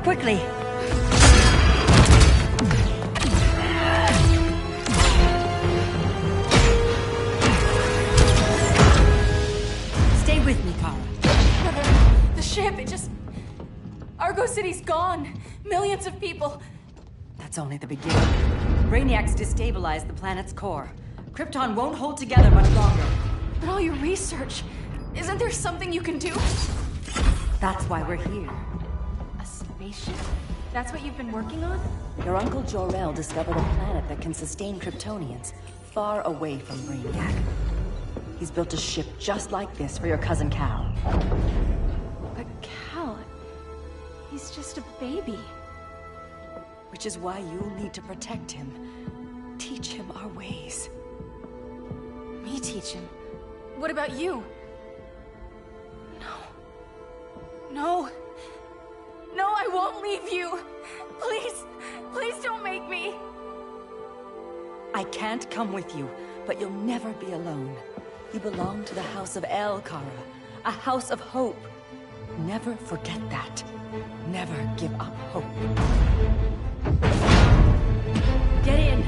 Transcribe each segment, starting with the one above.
quickly! Stay with me, Kara. The ship, it just... Argo City's gone. Millions of people. That's only the beginning. Brainiac's destabilized the planet's core. Krypton won't hold together much longer. But all your research, isn't there something you can do? That's why we're here. A spaceship? That's what you've been working on? Your uncle Jor-El discovered a planet that can sustain Kryptonians, far away from Brainiac. He's built a ship just like this for your cousin Cal. But Cal... he's just a baby. Which is why you'll need to protect him. Teach him our ways. Me teach him? What about you? No. No, I won't leave you. Please don't make me. I can't come with you, but you'll never be alone. You belong to the House of El, Kara. A house of hope. Never forget that. Never give up hope. Get in!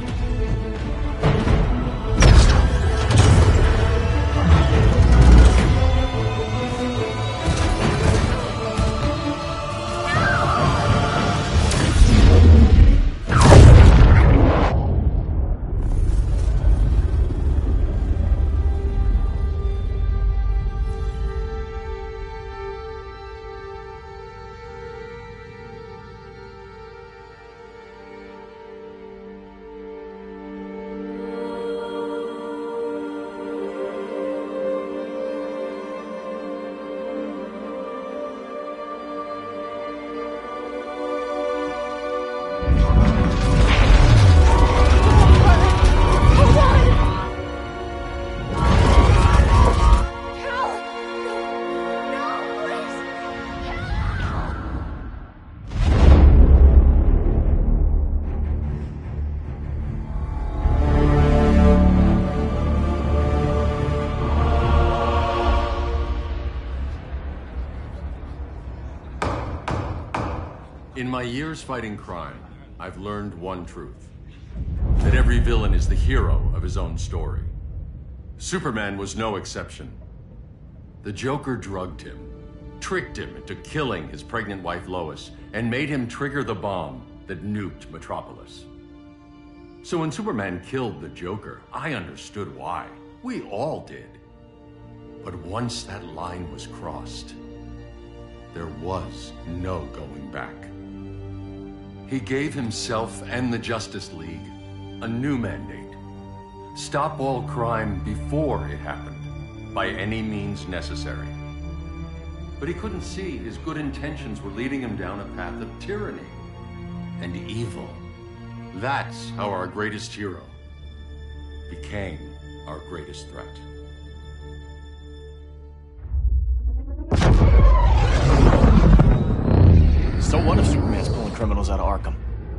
In my years fighting crime, I've learned one truth. That every villain is the hero of his own story. Superman was no exception. The Joker drugged him, tricked him into killing his pregnant wife Lois, and made him trigger the bomb that nuked Metropolis. So when Superman killed the Joker, I understood why. We all did. But once that line was crossed, there was no going back. He gave himself and the Justice League a new mandate. Stop all crime before it happened, by any means necessary. But he couldn't see his good intentions were leading him down a path of tyranny and evil. That's how our greatest hero became our greatest threat. So what if Superman's pulling criminals out of Arkham?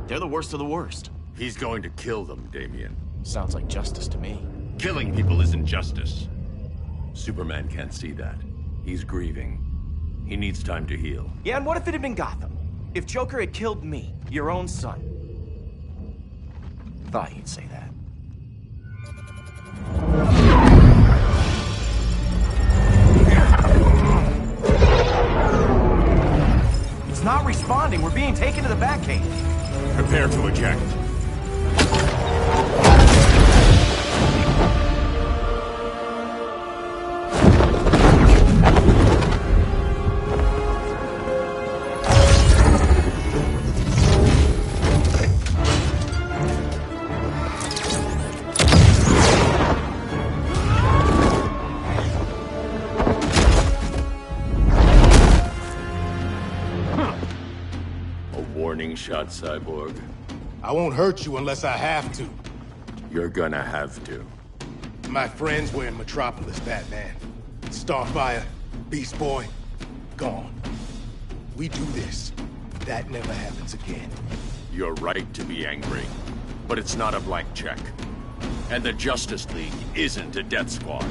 They're the worst of the worst. He's going to kill them, Damian. Sounds like justice to me. Killing people isn't justice. Superman can't see that. He's grieving. He needs time to heal. Yeah, and what if it had been Gotham? If Joker had killed me, your own son? Thought you'd say that. It's not responding. We're being taken to the Batcave. Prepare to eject. Warning shot, Cyborg. I won't hurt you unless I have to. You're gonna have to. My friends were in Metropolis, Batman. Starfire, Beast Boy, gone. We do this. That never happens again. You're right to be angry, but it's not a blank check. And the Justice League isn't a death squad.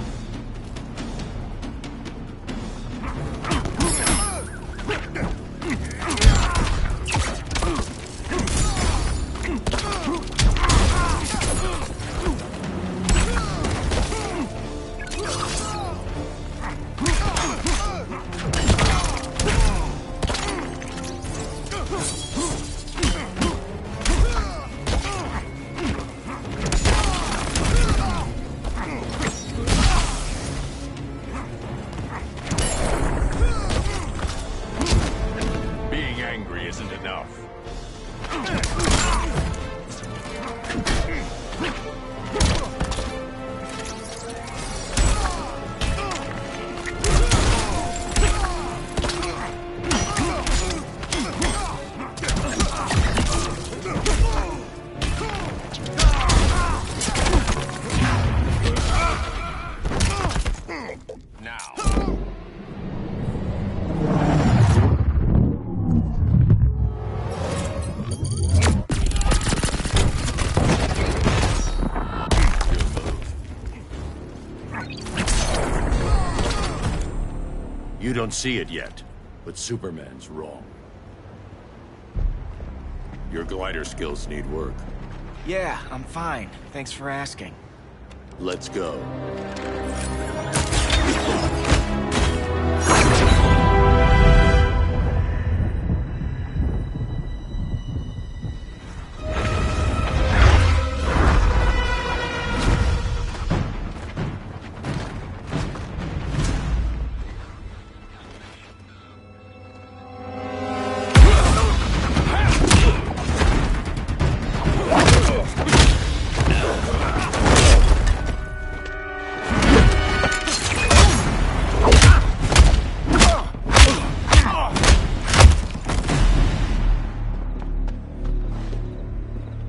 isn't enough. You don't see it yet, but Superman's wrong. Your glider skills need work. Yeah, I'm fine. Thanks for asking. Let's go.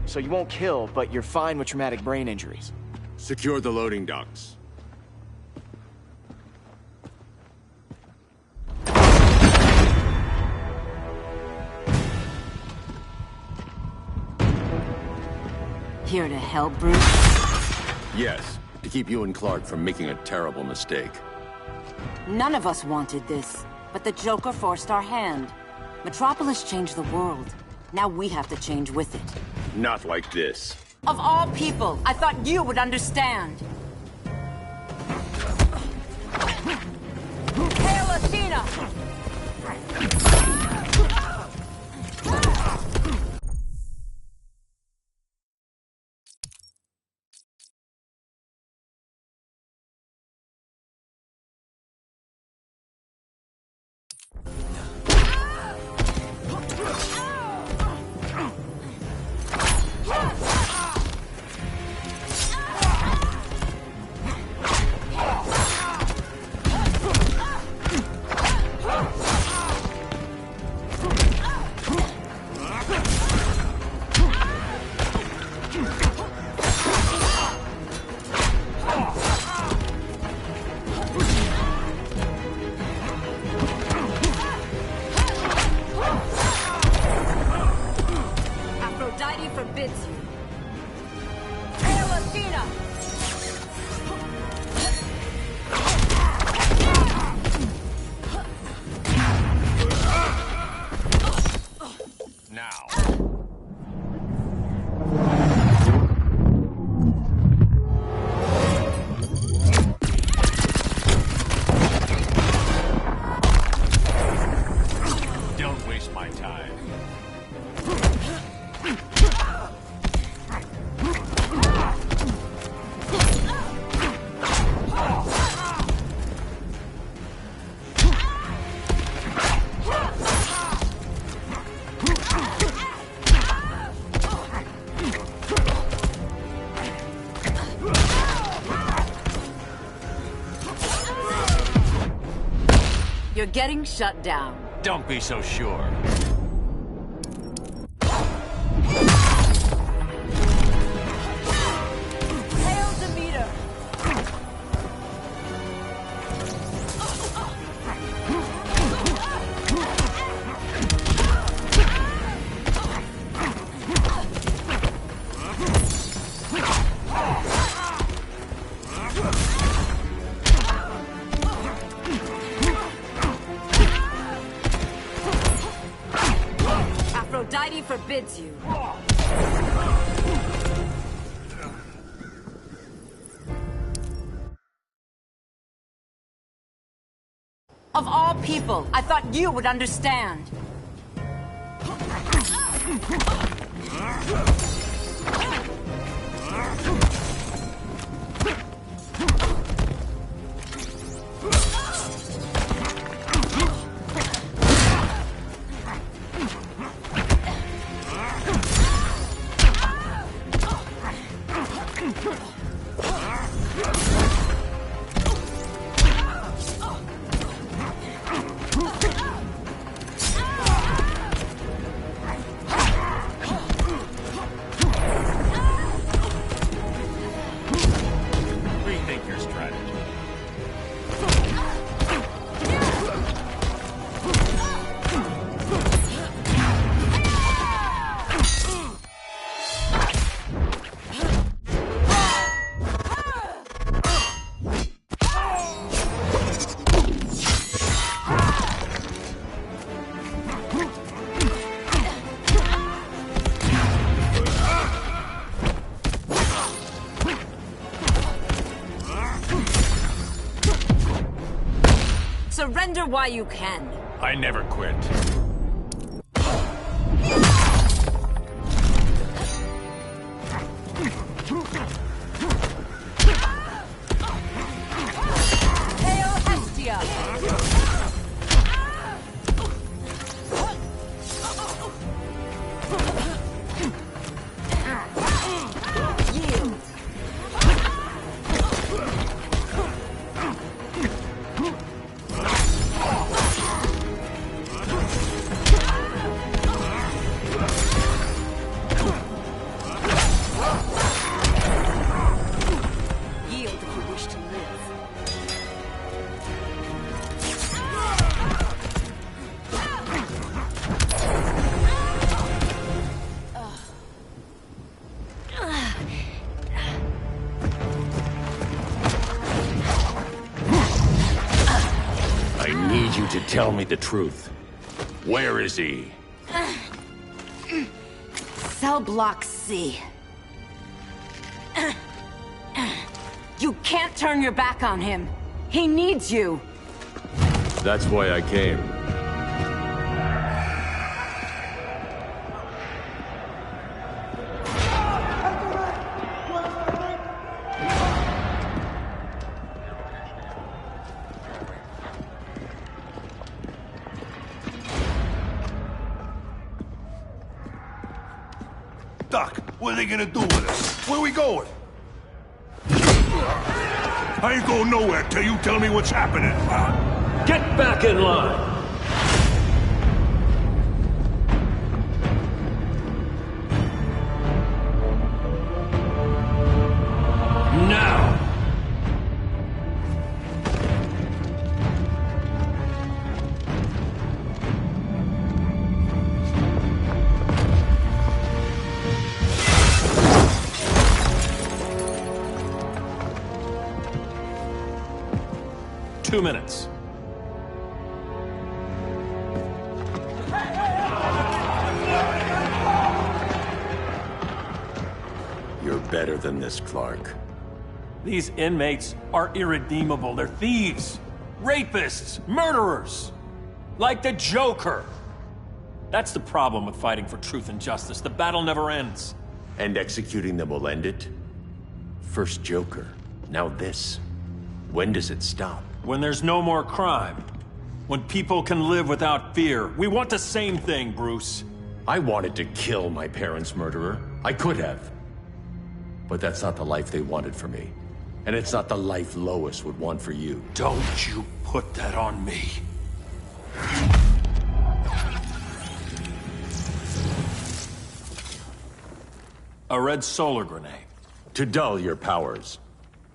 So you won't kill, but you're fine with traumatic brain injuries. Secure the loading docks. Here to help, Bruce? Yes, to keep you and Clark from making a terrible mistake. None of us wanted this, but the Joker forced our hand. Metropolis changed the world. Now we have to change with it. Not like this. Of all people, I thought you would understand. Hail Athena! Forbids you. Hail Athena! Now. Don't waste my time. You're getting shut down. Don't be so sure. Hail Demeter! Aphrodite forbids you. Of all people, I thought you would understand. why you can. I never quit. Hail Hestia! Yield if you wish to live. I need you to tell me the truth. Where is he? Cell Block C. You can't turn your back on him. He needs you. That's why I came. Doc, what are they gonna do with us? Where we going? I ain't going nowhere till you tell me what's happening. Get back in line! Now! Two minutes. You're better than this, Clark. These inmates are irredeemable. They're thieves, rapists, murderers. Like the Joker. That's the problem with fighting for truth and justice. The battle never ends. And executing them will end it? First Joker, now this. When does it stop? When there's no more crime. When people can live without fear. We want the same thing, Bruce. I wanted to kill my parents' murderer. I could have. But that's not the life they wanted for me. And it's not the life Lois would want for you. Don't you put that on me. A red solar grenade. To dull your powers,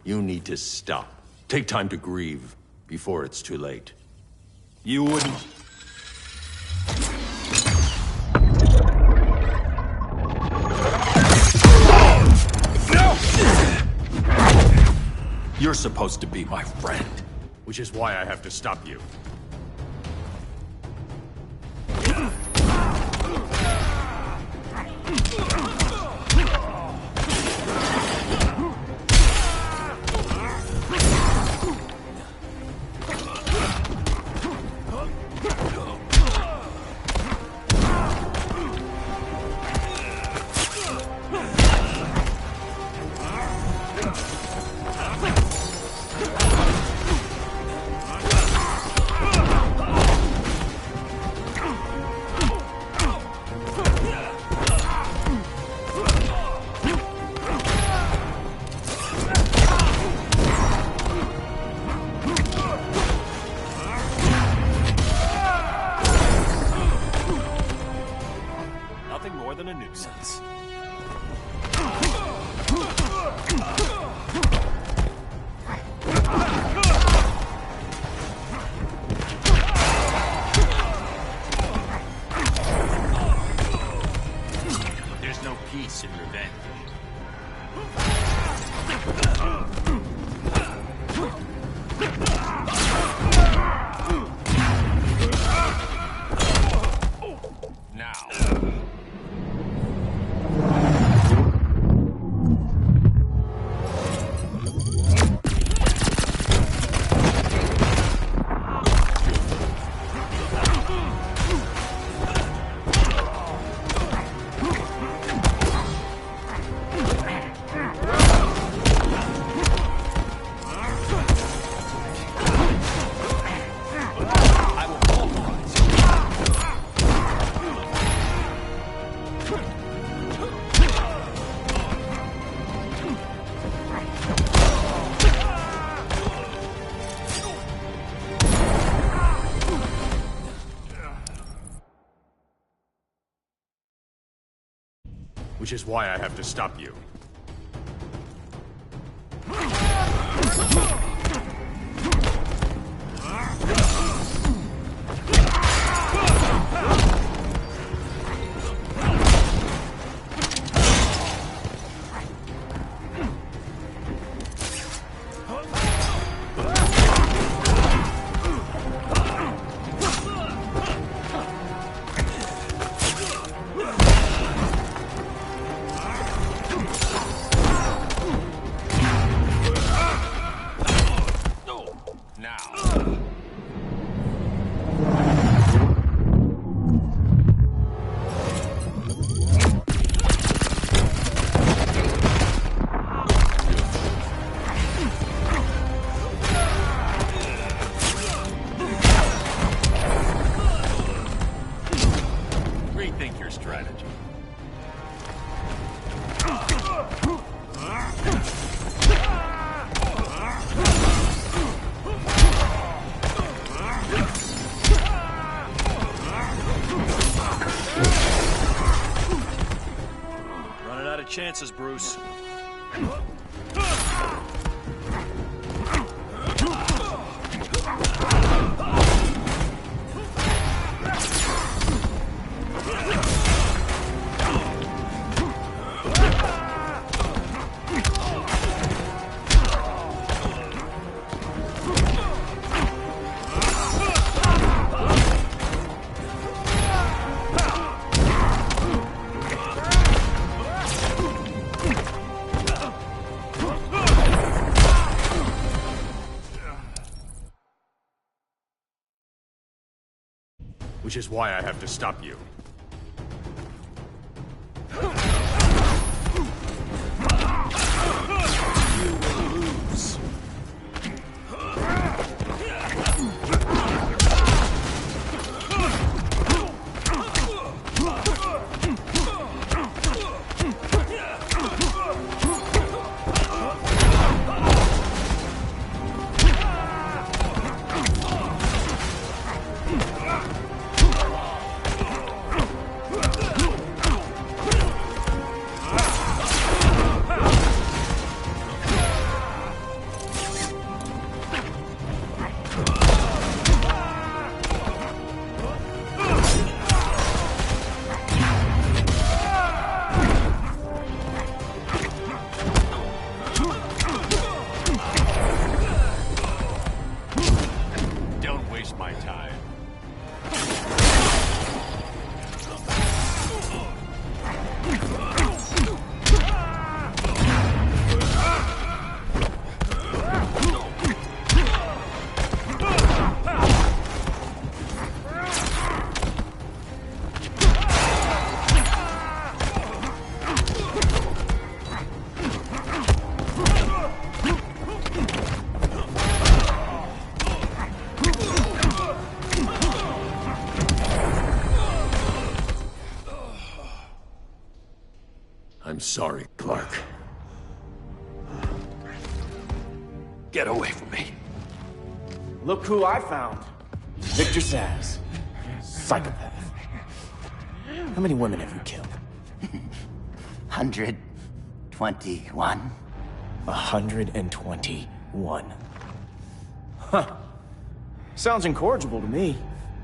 you need to stop. Take time to grieve before it's too late. You wouldn't... You're supposed to be my friend. Which is why I have to stop you. Than a nuisance. There's no peace in revenge. Which is why I have to stop you. Rethink your strategy. Running out of chances, Bruce. Which is why I have to stop you. I'm sorry, Clark. Get away from me. Look who I found. Victor Zsasz. Psychopath. How many women have you killed? 121. 121. Huh. Sounds incorrigible to me.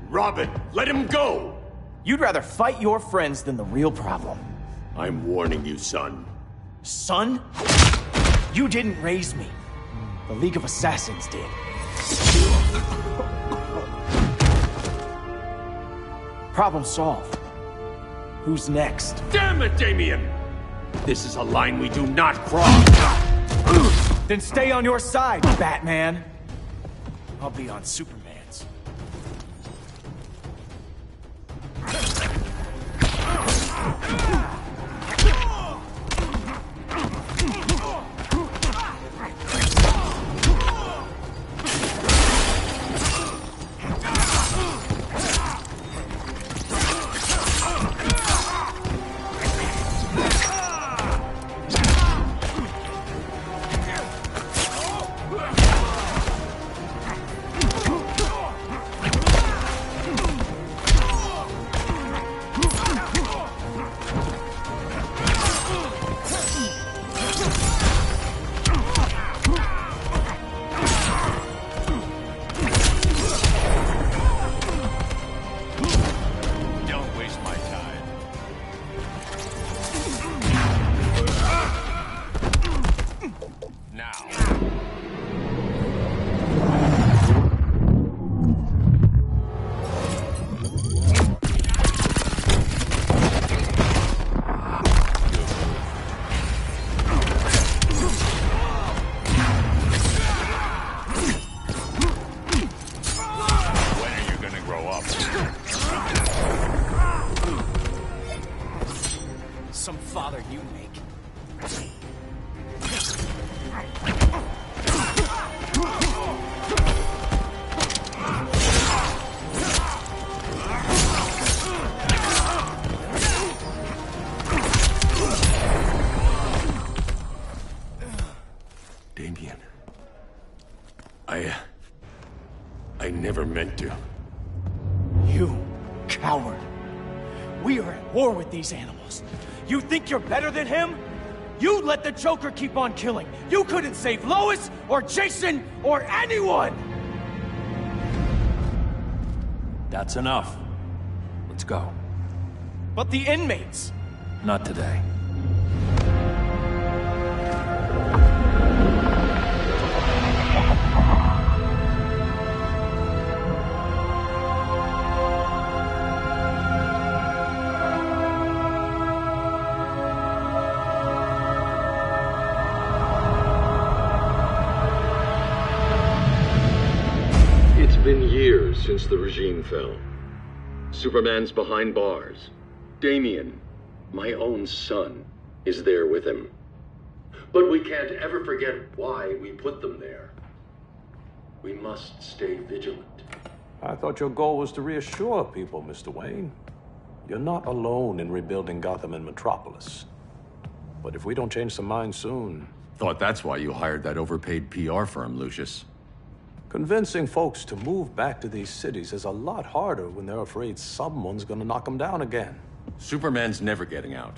Robin, let him go! You'd rather fight your friends than the real problem. I'm warning you, son. Son? You didn't raise me. The League of Assassins did. Problem solved. Who's next? Damn it, Damien! This is a line we do not cross! Then stay on your side, Batman. I'll be on Superman's. father you make. Damien. I never meant to. You coward. We are at war with these animals. You think you're better than him? You let the Joker keep on killing. You couldn't save Lois, or Jason, or anyone! That's enough. Let's go. But the inmates! Not today. It's been years since the regime fell. Superman's behind bars. Damien, my own son, is there with him. But we can't ever forget why we put them there. We must stay vigilant. I thought your goal was to reassure people, Mr. Wayne. You're not alone in rebuilding Gotham and Metropolis. But if we don't change some minds soon... Thought that's why you hired that overpaid PR firm, Lucius. Convincing folks to move back to these cities is a lot harder when they're afraid someone's gonna knock them down again. Superman's never getting out.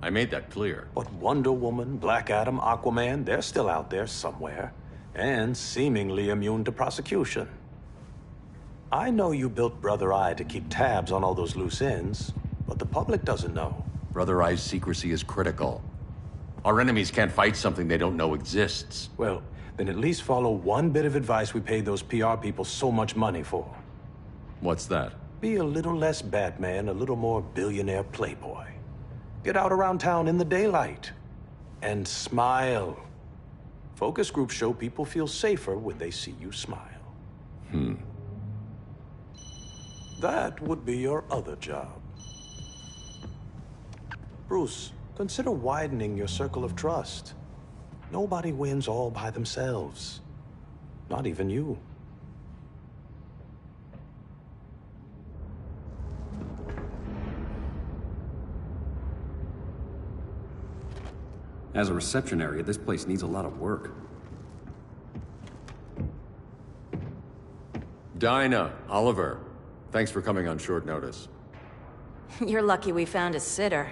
I made that clear. But Wonder Woman, Black Adam, Aquaman, they're still out there somewhere. And seemingly immune to prosecution. I know you built Brother Eye to keep tabs on all those loose ends, but the public doesn't know. Brother Eye's secrecy is critical. Our enemies can't fight something they don't know exists. Well, then at least follow one bit of advice we paid those PR people so much money for. What's that? Be a little less Batman, a little more billionaire playboy. Get out around town in the daylight. And smile. Focus groups show people feel safer when they see you smile. That would be your other job. Bruce, consider widening your circle of trust. Nobody wins all by themselves. Not even you. As a reception area, this place needs a lot of work. Dinah, Oliver, thanks for coming on short notice. You're lucky we found a sitter.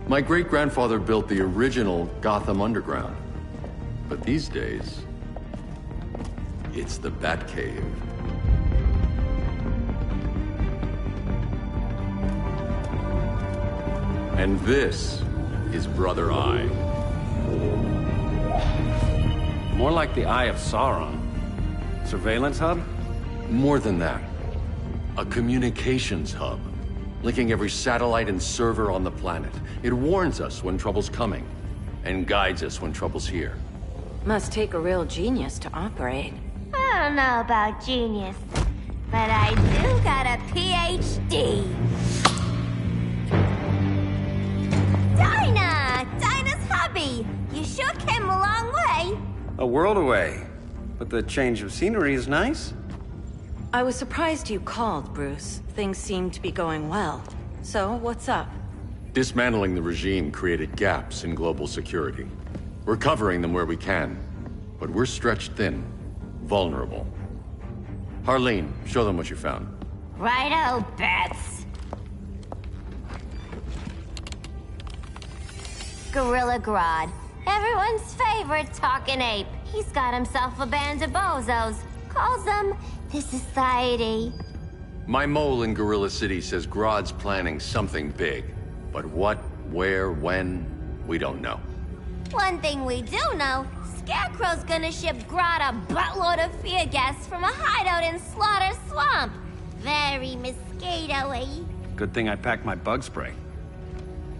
My great-grandfather built the original Gotham Underground. But these days, it's the Batcave. And this is Brother Eye. More like the Eye of Sauron. Surveillance hub? More than that. A communications hub. Linking every satellite and server on the planet. It warns us when trouble's coming, and guides us when trouble's here. Must take a real genius to operate. I don't know about genius, but I do got a PhD. Dinah's hubby! You sure came a long way. A world away. But the change of scenery is nice. I was surprised you called, Bruce. Things seem to be going well. So, what's up? Dismantling the regime created gaps in global security. We're covering them where we can, but we're stretched thin, vulnerable. Harleen, show them what you found. Righto, Bats. Gorilla Grodd. Everyone's favorite talking ape. He's got himself a band of bozos. Calls them the Society. My mole in Gorilla City says Grodd's planning something big. But what, where, when, we don't know. One thing we do know, Scarecrow's gonna ship Grodd a buttload of fear gas from a hideout in Slaughter Swamp. very mosquito-y. Good thing I packed my bug spray.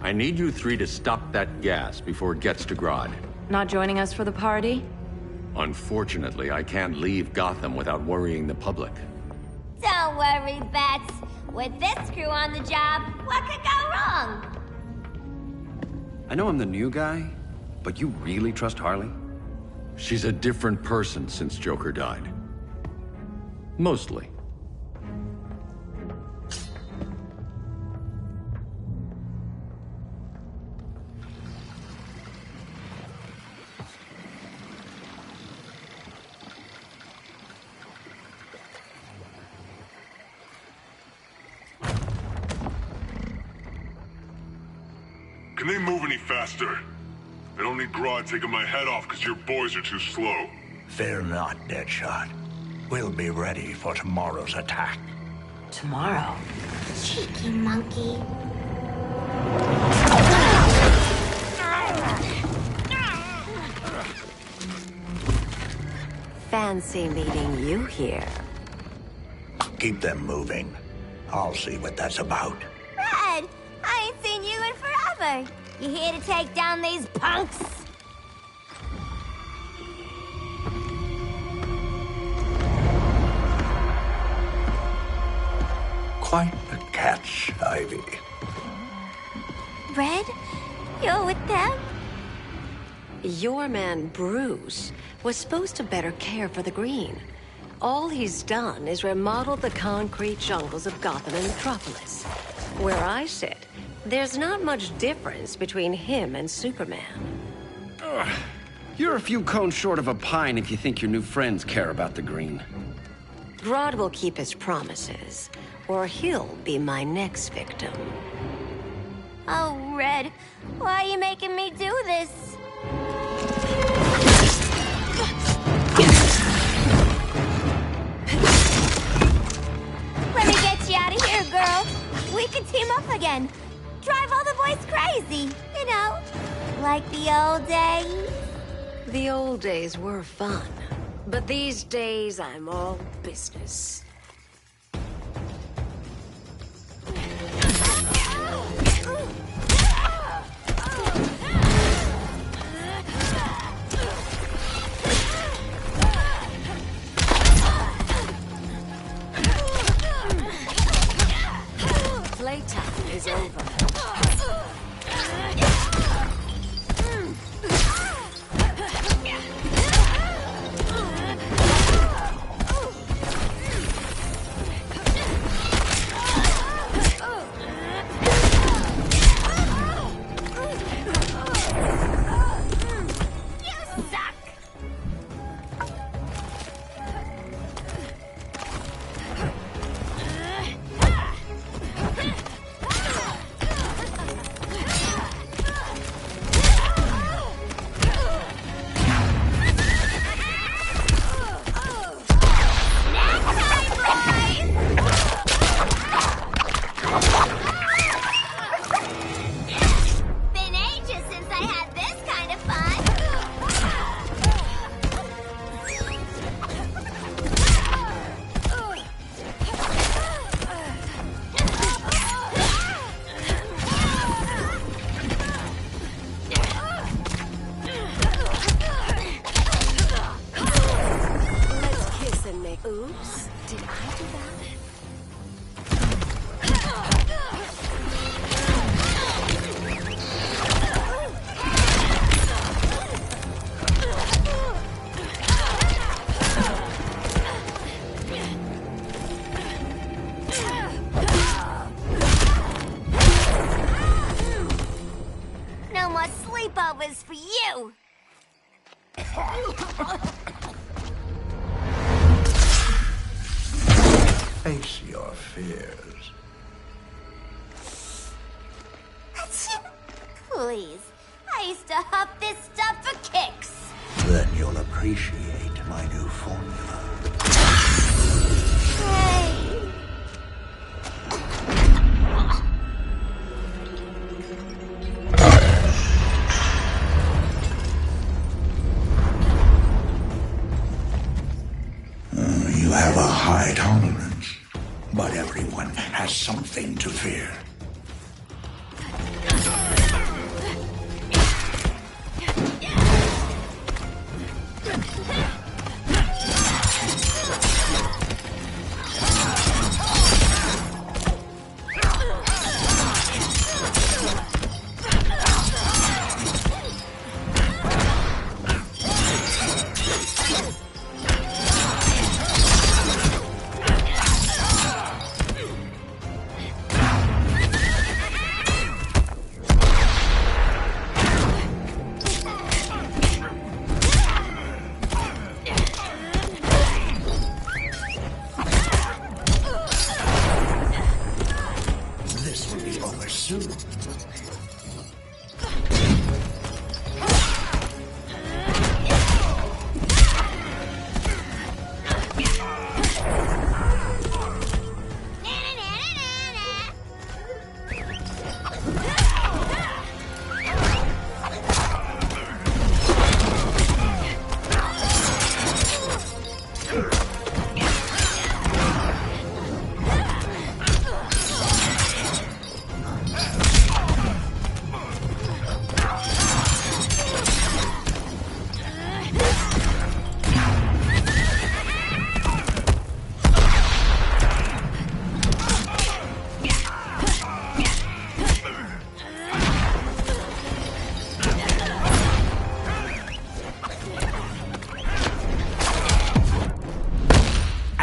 I need you three to stop that gas before it gets to Grodd. Not joining us for the party? Unfortunately, I can't leave Gotham without worrying the public. Don't worry, Bats. With this crew on the job, what could go wrong? I know I'm the new guy, but you really trust Harley? She's a different person since Joker died. Mostly. Can they move any faster? I don't need Grodd taking my head off because your boys are too slow. Fear not, Deadshot. We'll be ready for tomorrow's attack. Tomorrow? Cheeky monkey. Fancy meeting you here. Keep them moving. I'll see what that's about. Red, I ain't seen you in forever. You here to take down these punks? Quite the catch, Ivy. Red, you're with them? Your man, Bruce, was supposed to better care for the Green. All he's done is remodel the concrete jungles of Gotham and Metropolis. Where I sit, there's not much difference between him and Superman. You're a few cones short of a pine if you think your new friends care about the Green. Grodd will keep his promises, or he'll be my next victim. Oh, Red, why are you making me do this? Let me get you out of here, girl. We can team up again. Drive all the boys crazy, you know, like the old days. The old days were fun, but these days I'm all business. Playtime is over. Oops, did I do that? No more sleepovers for you! Face your fears. Please, I used to huff this stuff for kicks. Then you'll appreciate my new formula. Hey. You have a high tolerance. But everyone has something to fear.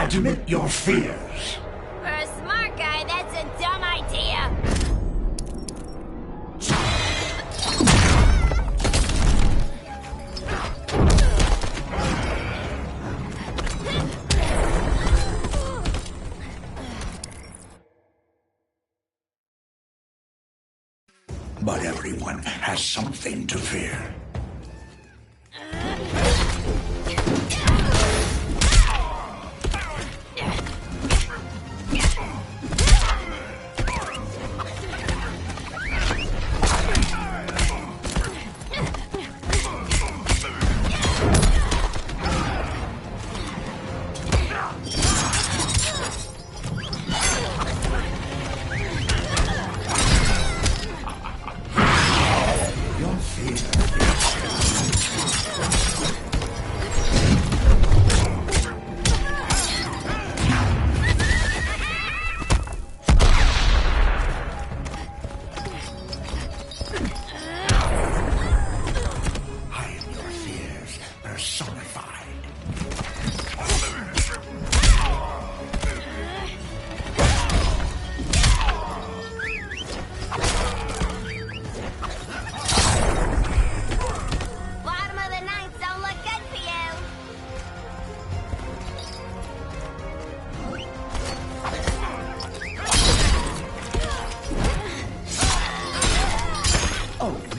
Admit your fears. For a smart guy, that's a dumb idea. But everyone has something to fear.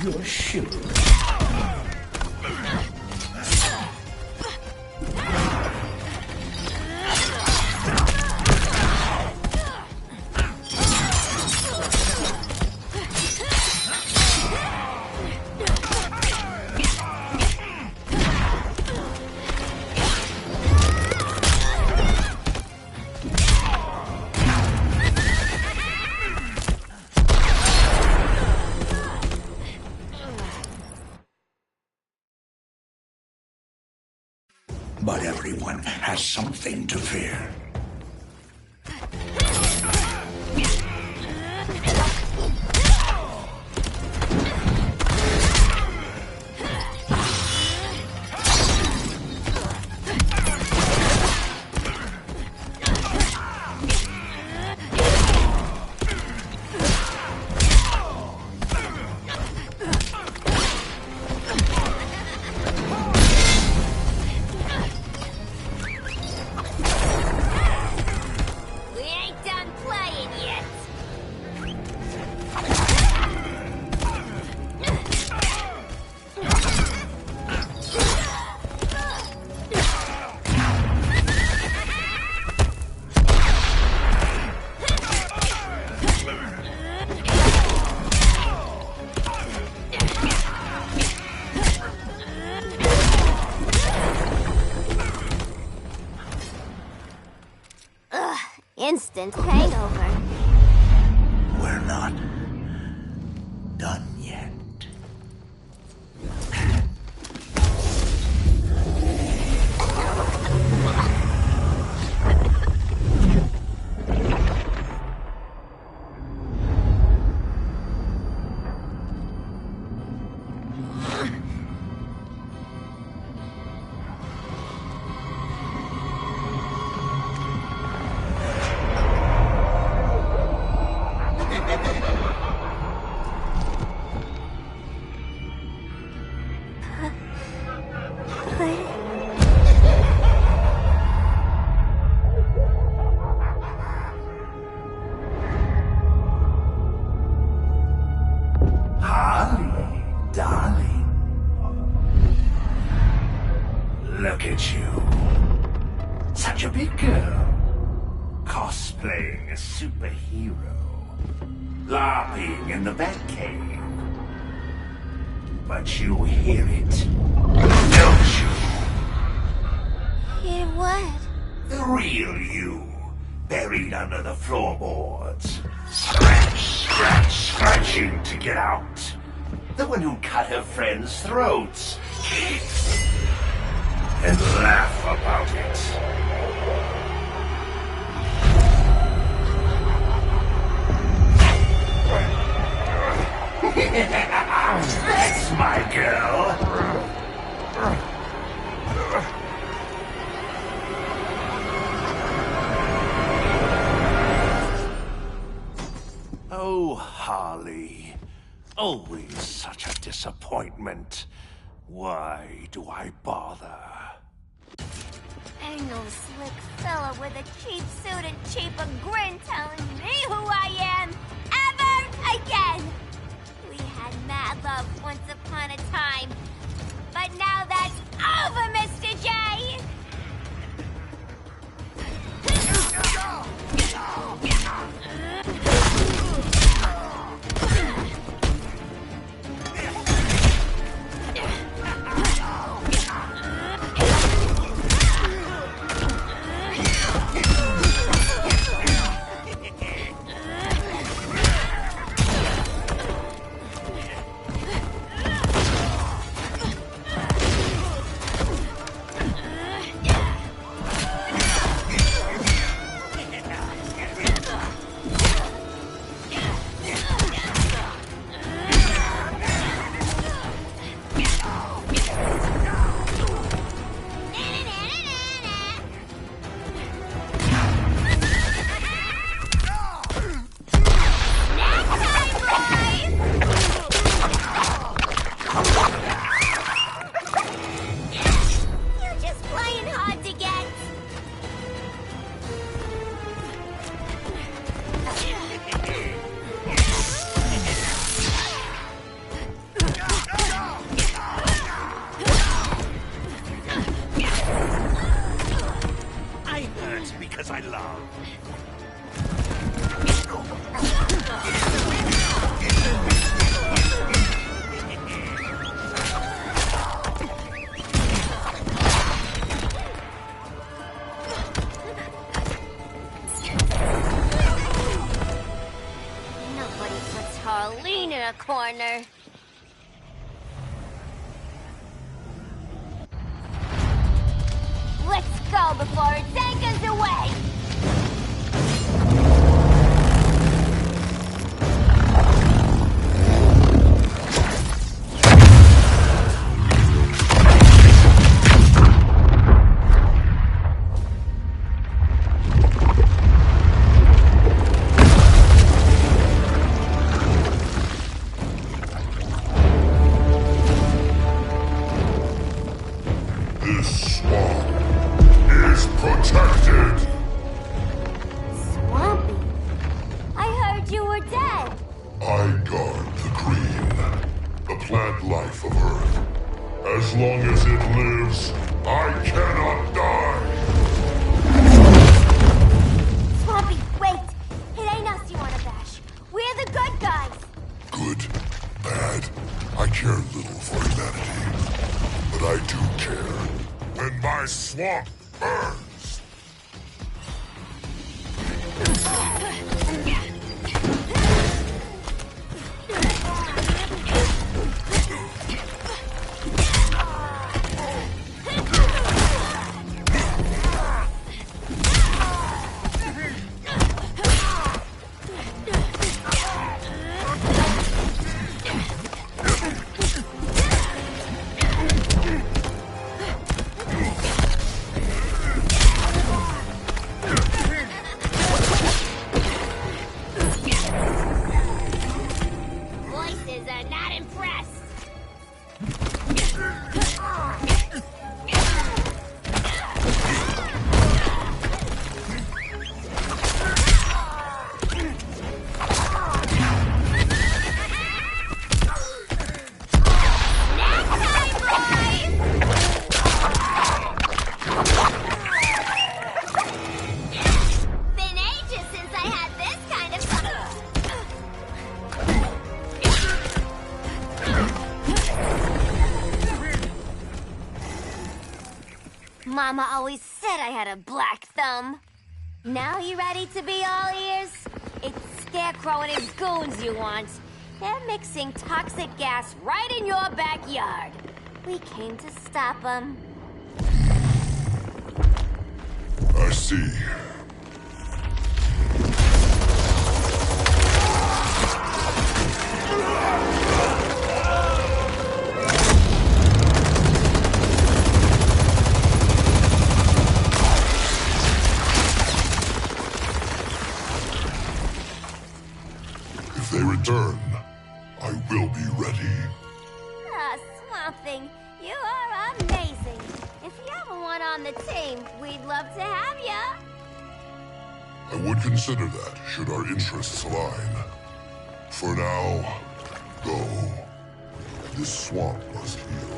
Your shoe. But everyone has something to fear. Instant hangover. We're not done yet. Harley, darling. Look at you. Such a big girl. Cosplaying a superhero. LARPing in the Batcave. But you hear it, don't you? Hear what? The real you, buried under the floorboards. Scratch, scratch, scratching to get out. The one who cut her friends' throats. And laugh about it. That's my girl. Oh, Harley. Always such a disappointment. Why do I bother? Ain't no slick fella with a cheap suit and cheaper grin telling me who I am ever again. We had mad love once upon a time, but now that's over, Mr. J. Because I love. Nobody puts Harleen in a corner. Let's go before it takes us away! This swamp is protected. Mama always said I had a black thumb. Now you ready to be all ears? It's Scarecrow and his goons you want. They're mixing toxic gas right in your backyard. We came to stop them. I see. If they return, I will be ready. Ah, Swamp Thing, you are amazing. If you ever want on the team, we'd love to have ya. I would consider that, should our interests align. For now, go. This swamp must heal.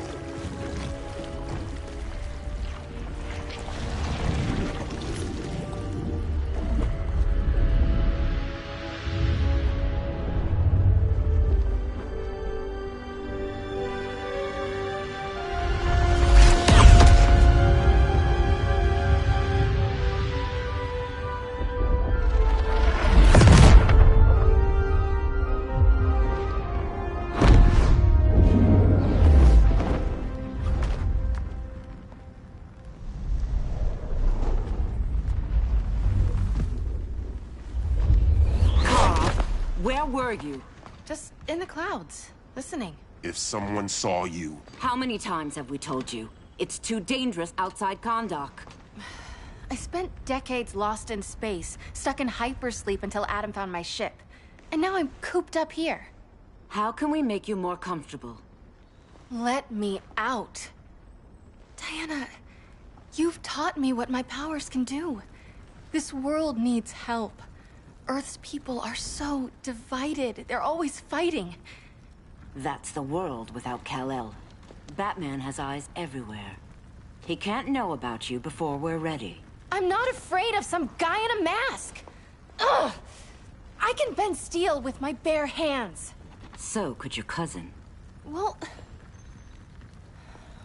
Where were you? Just in the clouds, listening. If someone saw you... How many times have we told you? It's too dangerous outside Kahndaq. I spent decades lost in space, stuck in hypersleep until Adam found my ship. And now I'm cooped up here. How can we make you more comfortable? Let me out. Diana, you've taught me what my powers can do. This world needs help. Earth's people are so divided. They're always fighting. That's the world without Kal-El. Batman has eyes everywhere. He can't know about you before we're ready. I'm not afraid of some guy in a mask. Ugh! I can bend steel with my bare hands. So could your cousin. Well,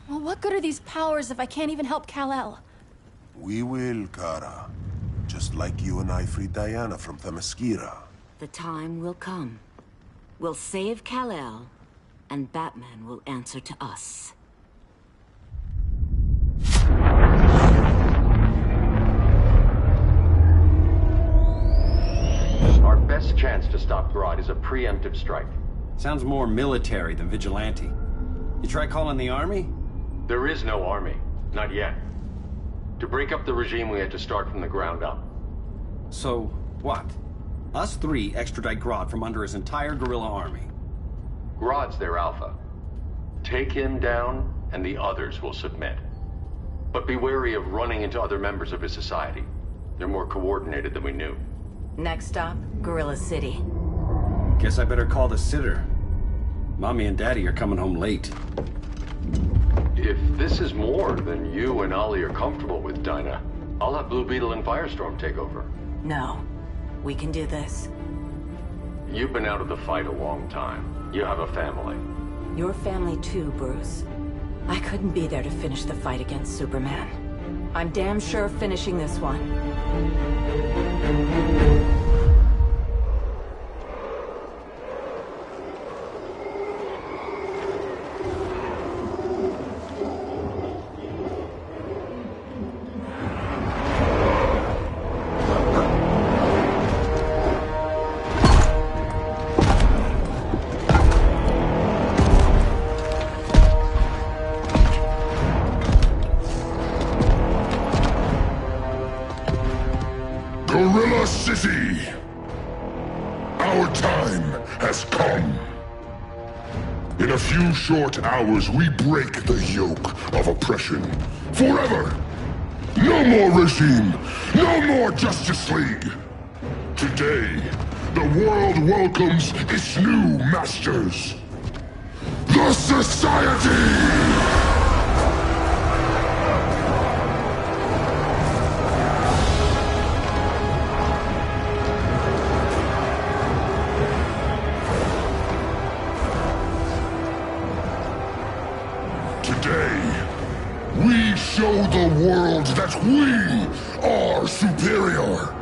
what good are these powers if I can't even help Kal-El? We will, Kara. Just like you and I freed Diana from Themyscira. The time will come. We'll save Kal-El, and Batman will answer to us. Our best chance to stop Grodd is a preemptive strike. Sounds more military than vigilante. You try calling the army? There is no army. Not yet. To break up the regime, we had to start from the ground up. So, what? Us three extradite Grodd from under his entire guerrilla army. Grodd's their alpha. Take him down, and the others will submit. But be wary of running into other members of his society. They're more coordinated than we knew. Next stop, Gorilla City. Guess I better call the sitter. Mommy and Daddy are coming home late. If this is more than you and Ollie are comfortable with, Dinah, I'll have Blue Beetle and Firestorm take over. No. We can do this. You've been out of the fight a long time. You have a family. Your family too, Bruce. I couldn't be there to finish the fight against Superman. I'm damn sure finishing this one. Gorilla City! Our time has come. In a few short hours, we break the yoke of oppression. Forever! No more regime! No more Justice League! Today, the world welcomes its new masters. The Society! Today, we show the world we are superior.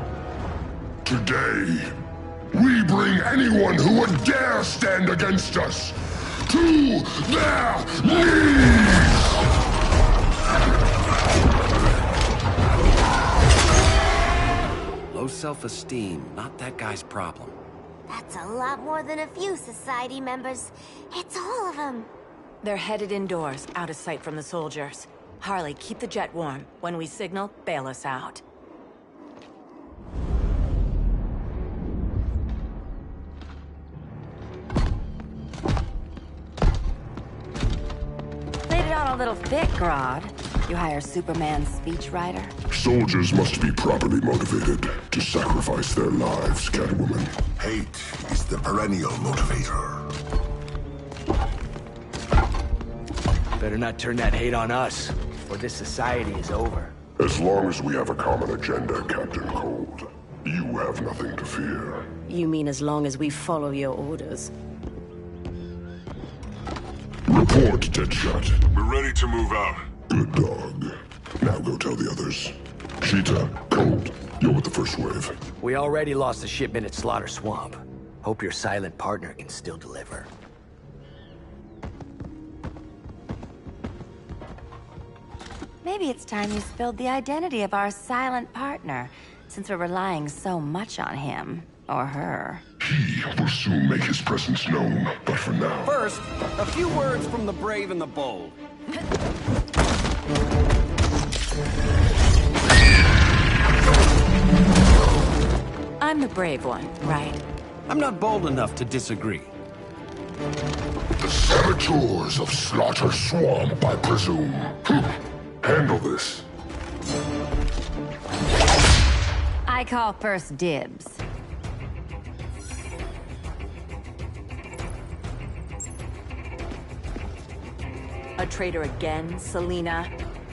Today, we bring anyone who would dare stand against us to their knees! Low self-esteem, not that guy's problem. That's a lot more than a few society members. It's all of them. They're headed indoors, out of sight from the soldiers. Harley, keep the jet warm. When we signal, bail us out. Played it on a little thick, Grodd. You hire Superman's speechwriter? Soldiers must be properly motivated to sacrifice their lives, Catwoman. Hate is the perennial motivator. Better not turn that hate on us, or this society is over. As long as we have a common agenda, Captain Cold, you have nothing to fear. You mean as long as we follow your orders? Report, Deadshot. We're ready to move out. Good dog. Now go tell the others. Cheetah, Cold, you're with the first wave. We already lost a shipment at Slaughter Swamp. Hope your silent partner can still deliver. Maybe it's time you spilled the identity of our silent partner, since we're relying so much on him. Or her. He will soon make his presence known, but for now... First, a few words from the brave and the bold. I'm the brave one, right? I'm not bold enough to disagree. The saboteurs of Slaughter Swamp, I presume. Handle this. I call first dibs. A traitor again, Selina?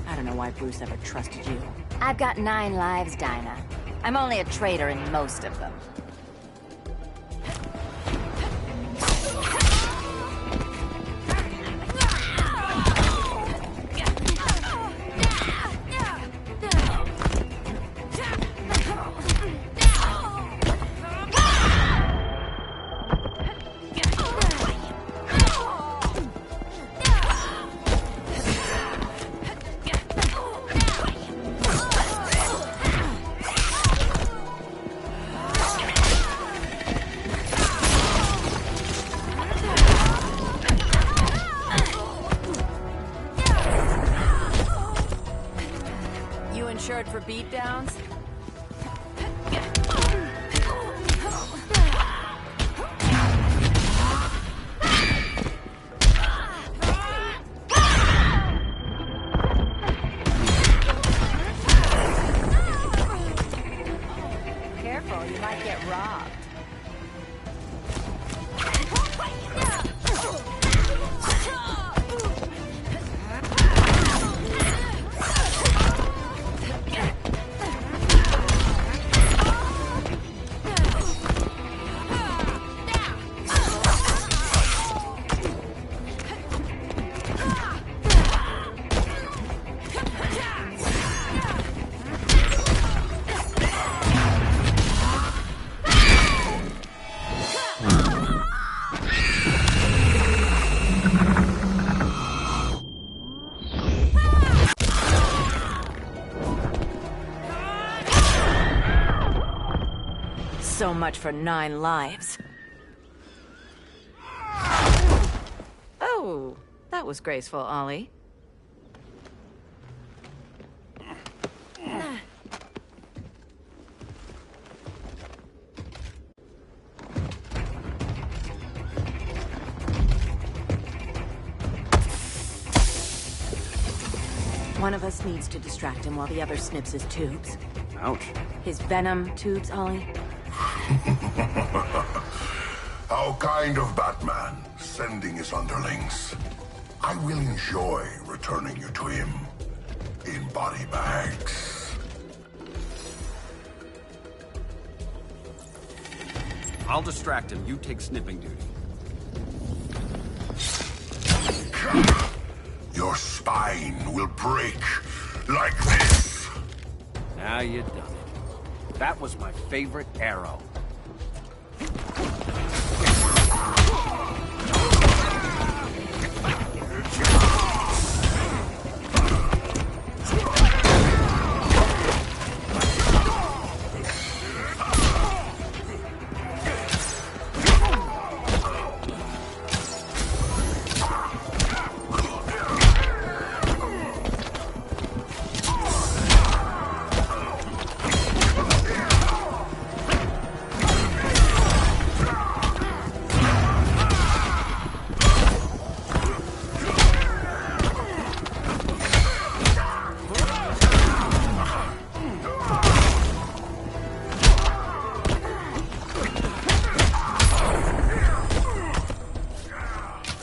I don't know why Bruce ever trusted you. I've got 9 lives, Dinah. I'm only a traitor in most of them. Insured for beatdowns? Careful, you might get robbed. So much for 9 lives. Oh, that was graceful, Ollie. One of us needs to distract him while the other snips his tubes. Ouch. His venom tubes, Ollie. How kind of Batman, sending his underlings. I will enjoy returning you to him in body bags. I'll distract him. You take snipping duty. Your spine will break like this. Now you done it. That was my favorite arrow.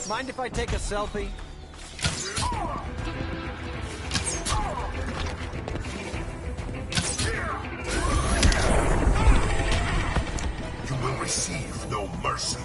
Mind if I take a selfie? You will receive no mercy.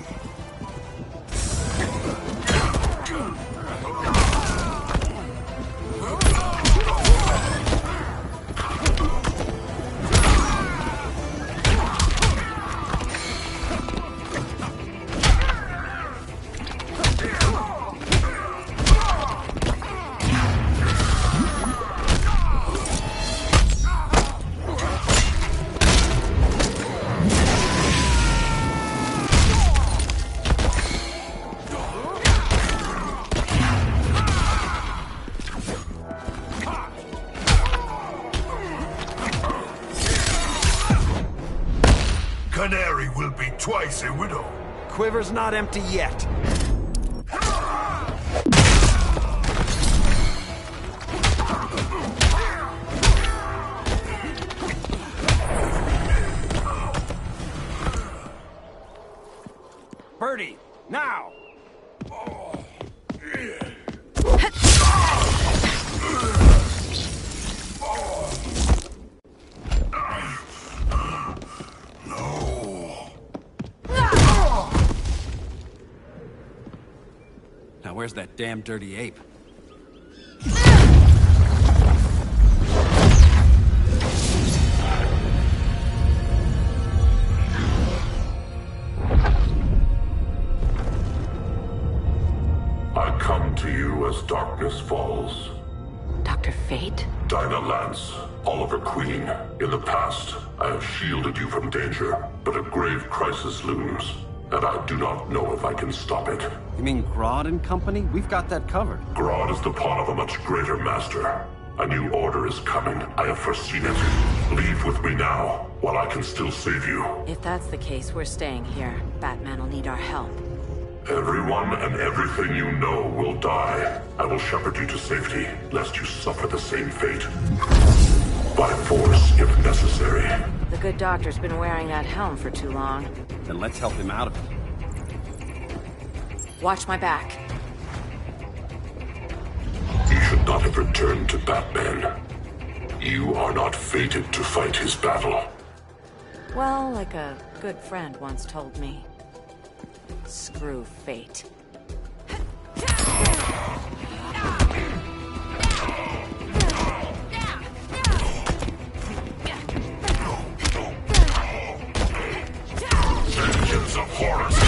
Canary will be twice a widow. Quiver's not empty yet. Birdie, now! Now where's that damn dirty ape? I come to you as darkness falls. Dr. Fate? Dinah Lance, Oliver Queen. In the past, I have shielded you from danger, but a grave crisis looms, and I do not know if I can stop it. You mean Grodd and company? We've got that covered. Grodd is the pawn of a much greater master. A new order is coming. I have foreseen it. Leave with me now, while I can still save you. If that's the case, we're staying here. Batman will need our help. Everyone and everything you know will die. I will shepherd you to safety, lest you suffer the same fate. By force, if necessary. The good doctor's been wearing that helm for too long. Then let's help him out of it. Watch my back. You should not have returned to Batman. You are not fated to fight his battle. Well, like a good friend once told me. Screw fate. Vengeance of Horus!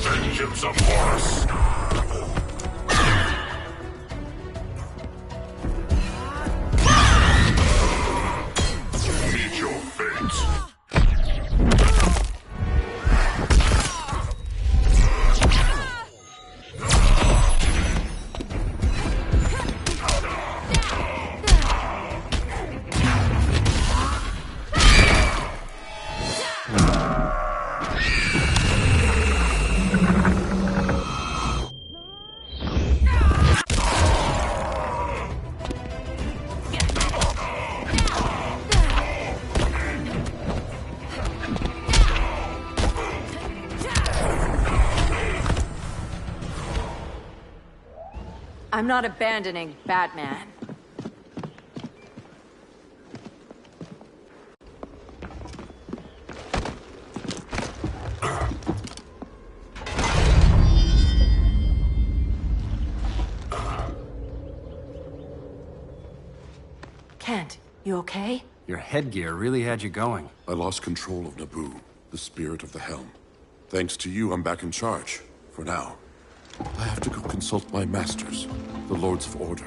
Vengeance of Horus! Meet your I'm not abandoning Batman. Kent, you okay? Your headgear really had you going. I lost control of Naboo, the spirit of the helm. Thanks to you, I'm back in charge. For now. I have to go consult my masters, the Lords of Order.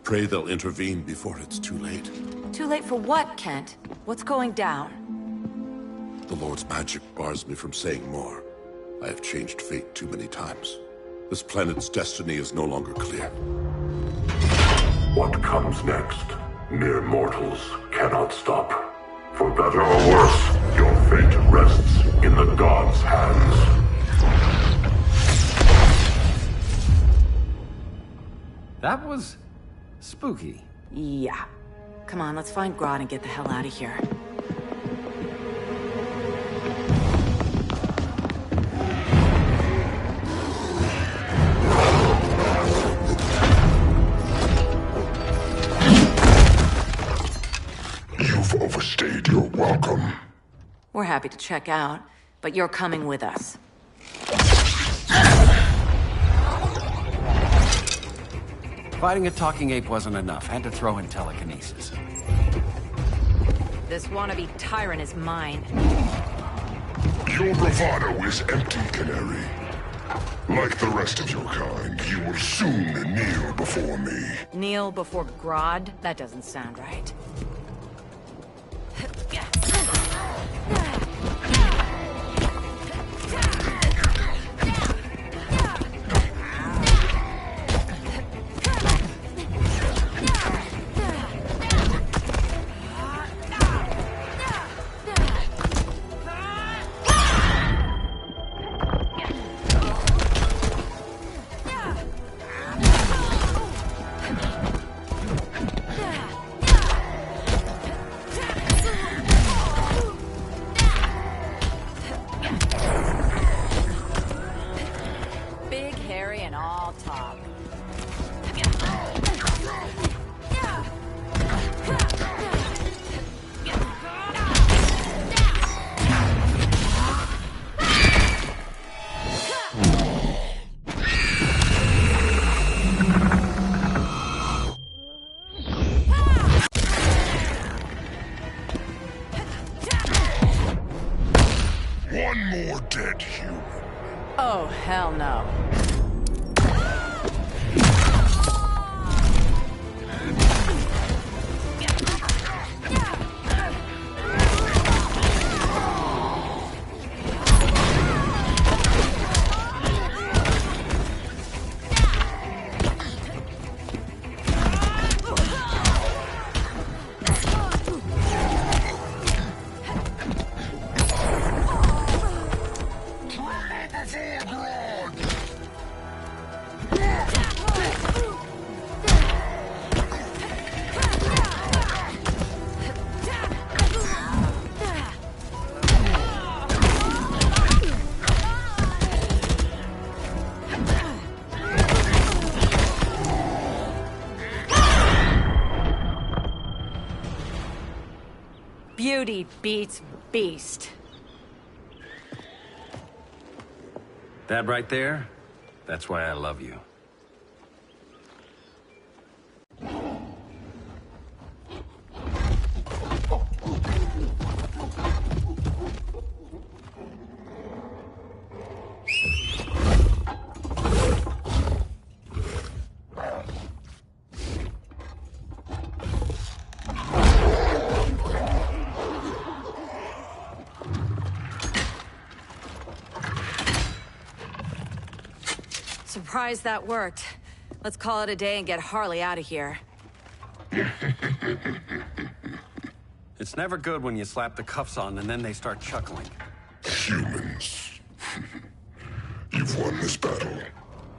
Pray they'll intervene before it's too late. Too late for what, Kent? What's going down? The Lord's magic bars me from saying more. I have changed fate too many times. This planet's destiny is no longer clear. What comes next? Mere mortals cannot stop. For better or worse, your fate rests in the gods' hands. That was spooky. Yeah. Come on, let's find Grodd and get the hell out of here. You've overstayed your welcome. We're happy to check out, but you're coming with us. Fighting a talking ape wasn't enough. Had to throw in telekinesis. This wannabe tyrant is mine. Your bravado is empty, Canary. Like the rest of your kind, you will soon kneel before me. Kneel before Grodd? That doesn't sound right. One more dead human. Oh, hell no. Beauty beats beast. That right there, that's why I love you. Surprised that worked. Let's call it a day and get Harley out of here. It's never good when you slap the cuffs on and then they start chuckling. Humans. You've won this battle,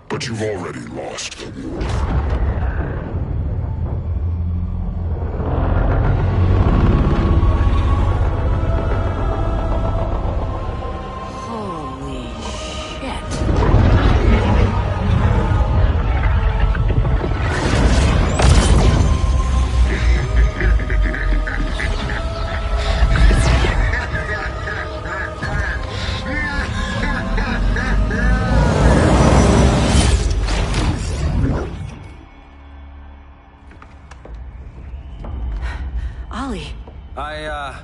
but you've already lost the war. Holy shit. Ollie. I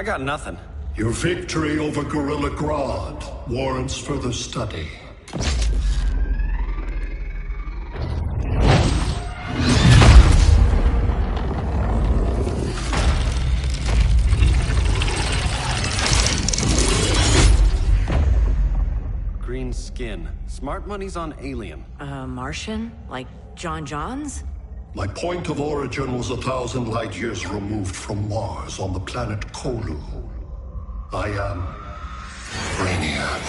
got nothing. Your victory over Gorilla Grodd warrants further study. Green skin. Smart money's on alien. Martian? Like John Johns? My point of origin was 1,000 light years removed from Mars on the planet Kolu. I am Brainiac.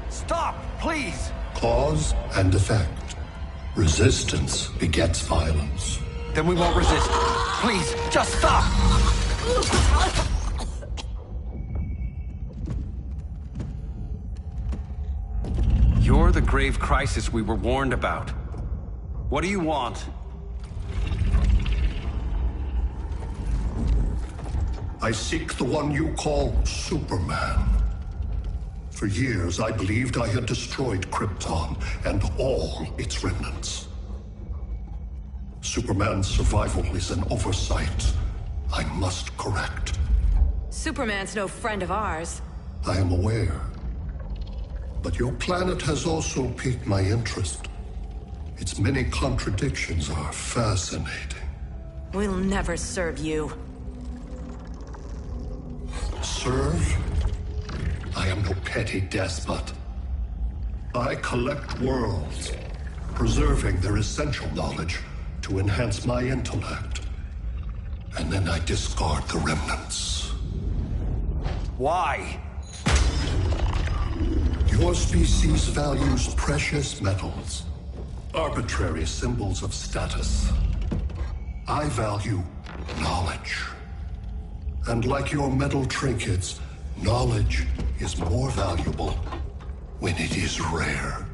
Stop, please! Cause and effect. Resistance begets violence. Then we won't resist. Please, just stop! You're the grave crisis we were warned about. What do you want? I seek the one you call Superman. For years, I believed I had destroyed Krypton and all its remnants. Superman's survival is an oversight I must correct. Superman's no friend of ours. I am aware. But your planet has also piqued my interest. Its many contradictions are fascinating. We'll never serve you. Serve? I am no petty despot. I collect worlds, preserving their essential knowledge to enhance my intellect. And then I discard the remnants. Why? Your species values precious metals, arbitrary symbols of status. I value knowledge. And like your metal trinkets, knowledge is more valuable when it is rare.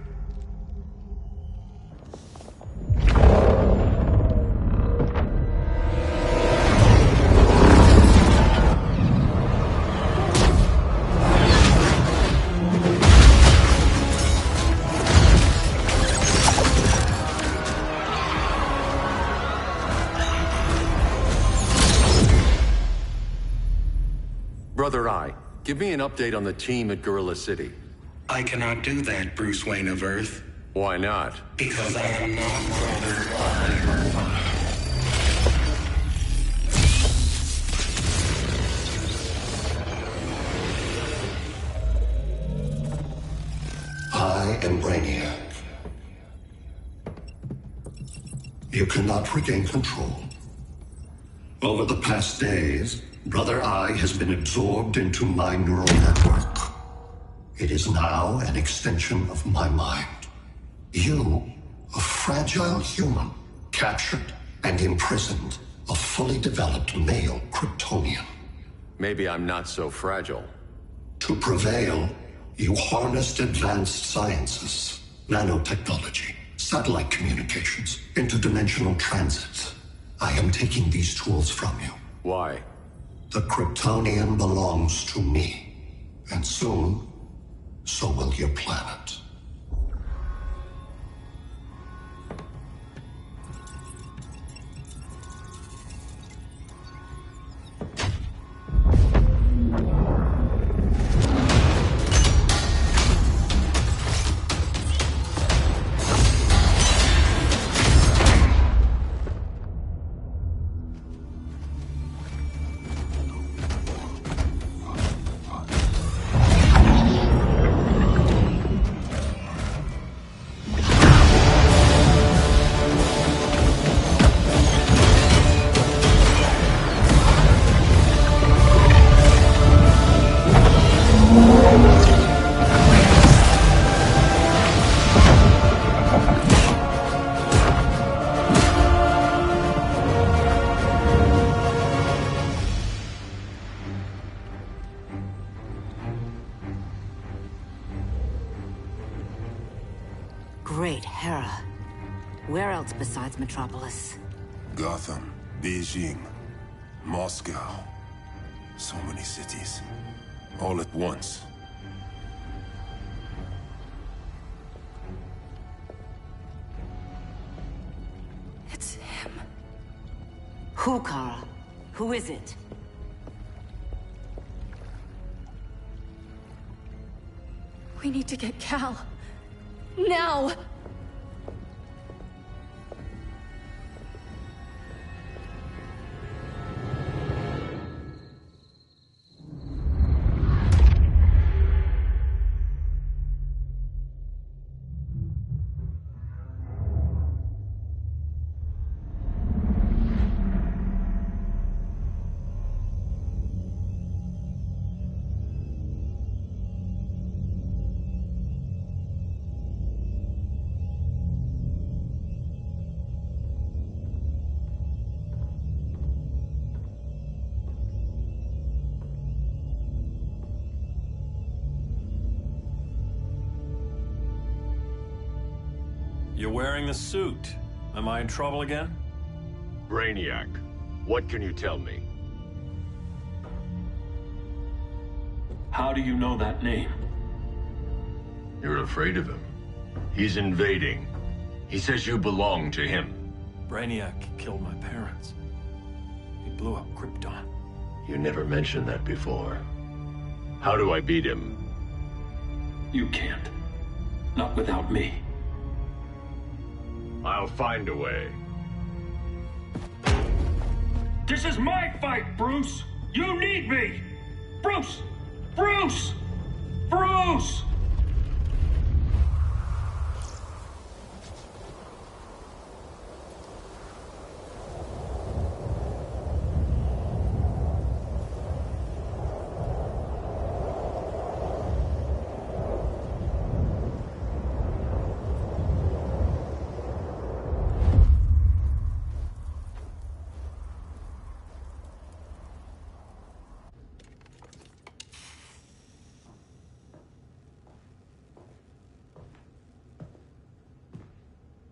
Brother Eye, give me an update on the team at Gorilla City. I cannot do that, Bruce Wayne of Earth. Why not? Because I am not Brother Eye. I am Brainiac. You cannot regain control. Over the past days, Brother Eye has been absorbed into my neural network. It is now an extension of my mind. You, a fragile human, captured and imprisoned a fully developed male Kryptonian. Maybe I'm not so fragile. To prevail, you harnessed advanced sciences, nanotechnology, satellite communications, interdimensional transit. I am taking these tools from you. Why? The Kryptonian belongs to me. And soon, so will your planet. Great Hera. Where else besides Metropolis? Gotham, Beijing, Moscow. So many cities. All at once. It's him. Who, Kara? Who is it? We need to get Cal. Now! You're wearing the suit. Am I in trouble again? Brainiac, what can you tell me? How do you know that name? You're afraid of him. He's invading. He says you belong to him. Brainiac killed my parents. He blew up Krypton. You never mentioned that before. How do I beat him? You can't. Not without me. I'll find a way. This is my fight, Bruce! You need me! Bruce! Bruce! Bruce!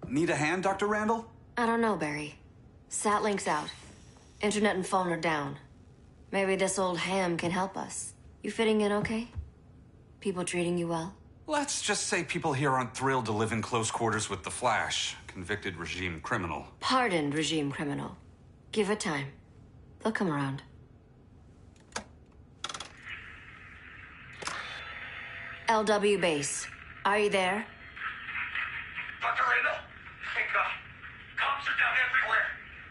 Need a hand, Dr. Randall? I don't know, Barry. Satlink's out. Internet and phone are down. Maybe this old ham can help us. You fitting in okay? People treating you well? Let's just say people here aren't thrilled to live in close quarters with the Flash, convicted regime criminal. Pardoned regime criminal. Give it time. They'll come around. LW base. Are you there? Dr. Randall? Thank God. Cops are down everywhere.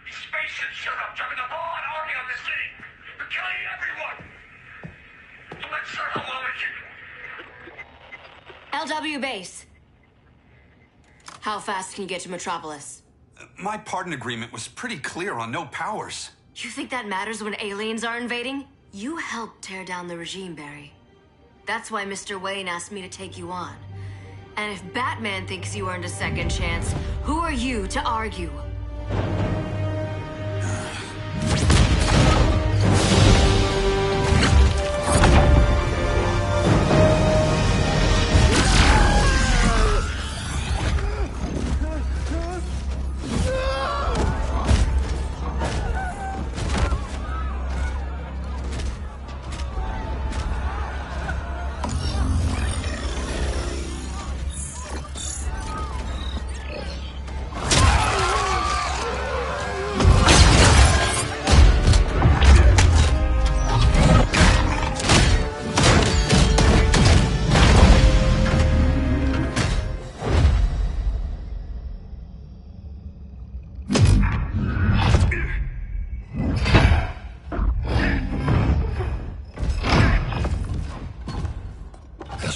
These spaceships showed up, jumping the ball and army on this city. They're killing everyone. I'm not sure how long we can... LW base. How fast can you get to Metropolis? My pardon agreement was pretty clear on no powers. You think that matters when aliens are invading? You helped tear down the regime, Barry. That's why Mr. Wayne asked me to take you on. And if Batman thinks you earned a second chance, who are you to argue?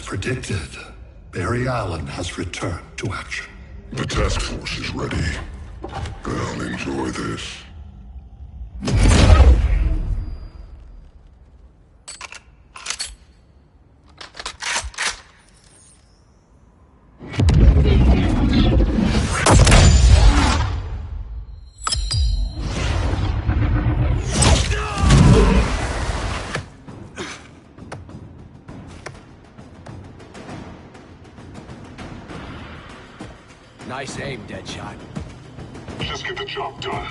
Predicted, Barry Allen has returned to action. The task force is ready. I'll enjoy this. Nice aim, Deadshot. Just get the job done.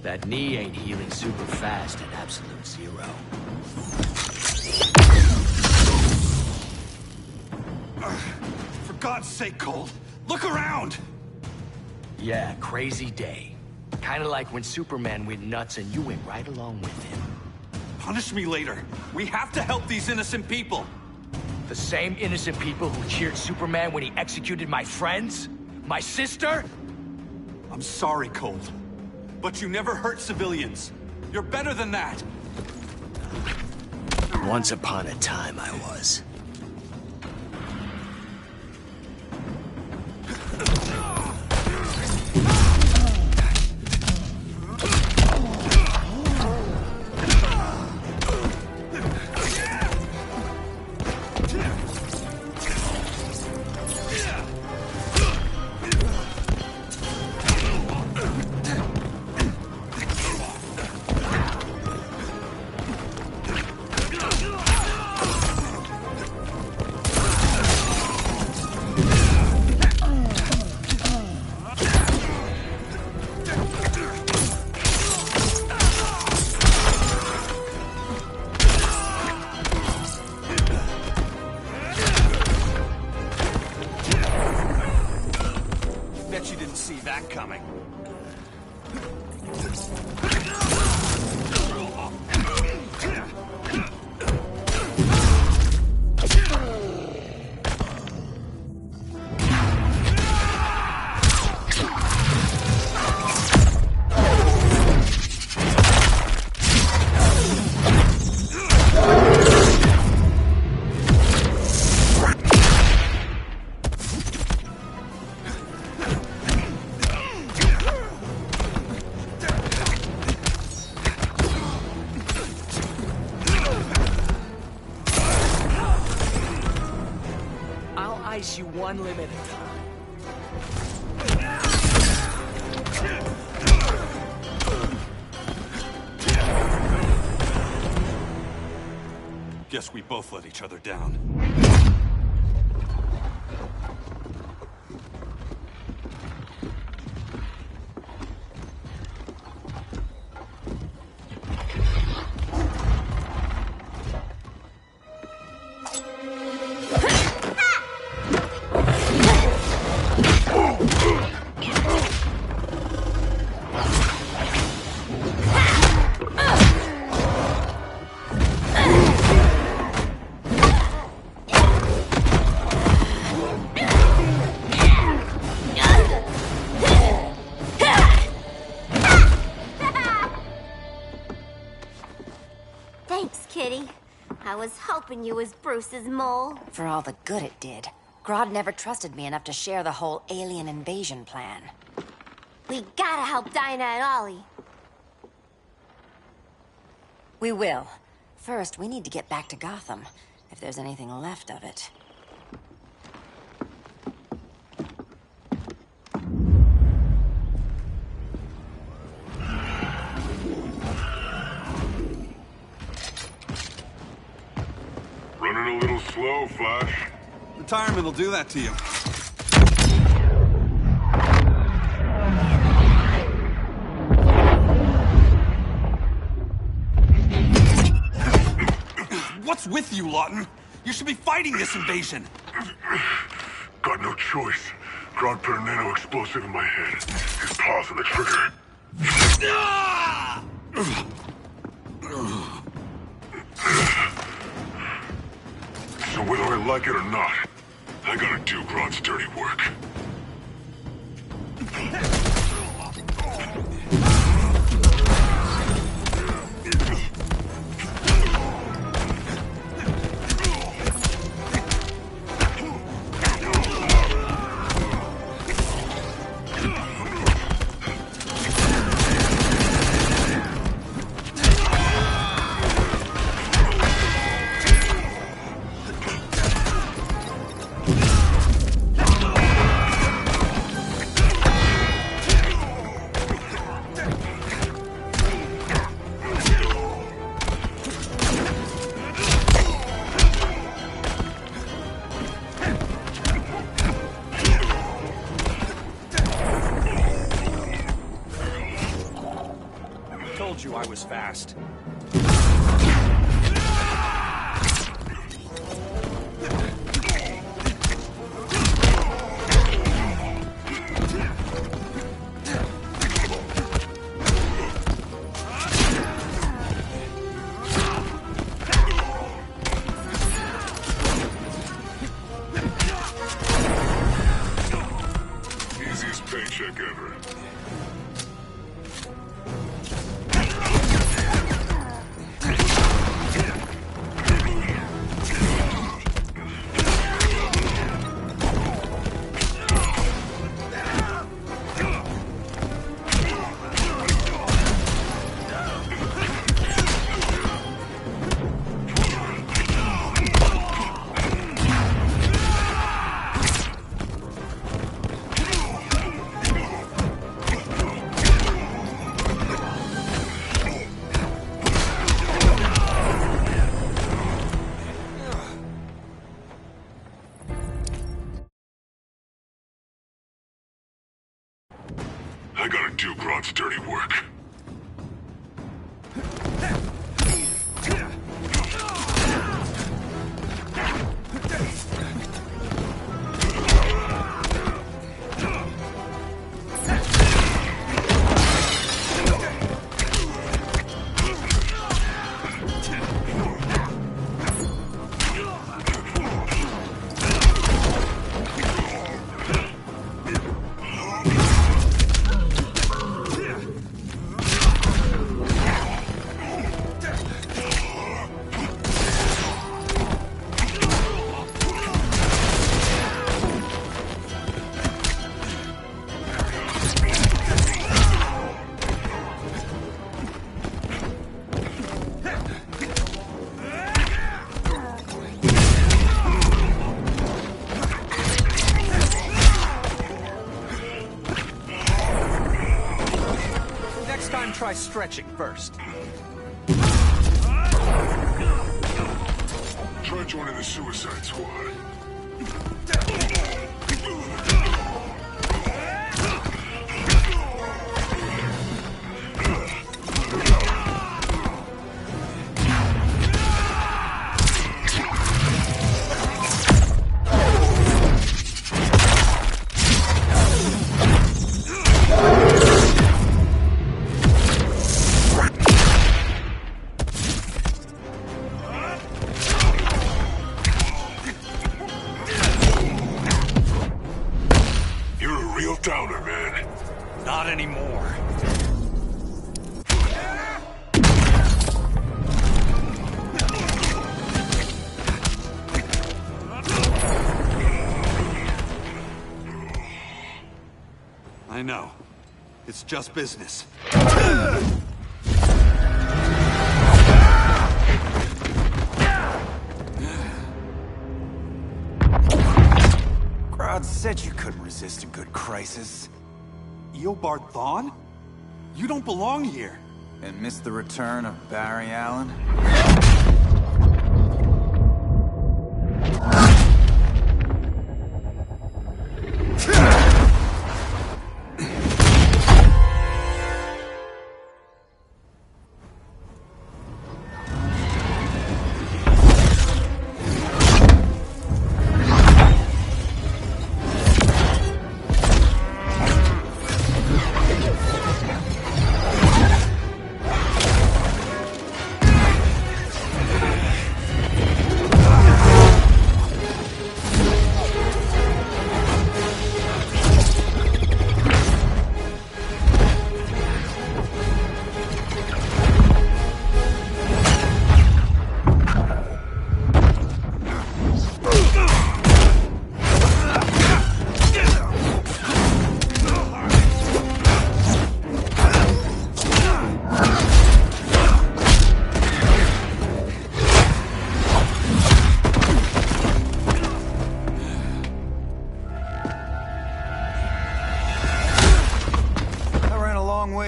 That knee ain't healing super fast at absolute zero. For God's sake, Cole, look around! Yeah, crazy day. Kinda like when Superman went nuts and you went right along with him. Punish me later. We have to help these innocent people. The same innocent people who cheered Superman when he executed my friends? My sister? I'm sorry, Cole. But you never hurt civilians. You're better than that. Once upon a time, I was. Bet you didn't see that coming. I'll ice you one limb at a time. Guess we both let each other down. Thanks, Kitty. I was hoping you was Bruce's mole. For all the good it did. Grodd never trusted me enough to share the whole alien invasion plan. We gotta help Dinah and Ollie. We will. First, we need to get back to Gotham, if there's anything left of it. Running a little slow, Flash. Retirement will do that to you. What's with you, Lawton? You should be fighting this invasion. Got no choice. Grodd put a nano explosive in my head. His paws on the trigger. So whether I like it or not, I gotta do Grodd's dirty work. told you I was fast. Easiest paycheck ever. I gotta do Grodd's dirty work. Try stretching first. Try joining the Suicide Squad. Downer, man. Not anymore. I know. It's just business. Grodd said you couldn't resist a good crisis. Eobard Thawne? You don't belong here. And miss the return of Barry Allen?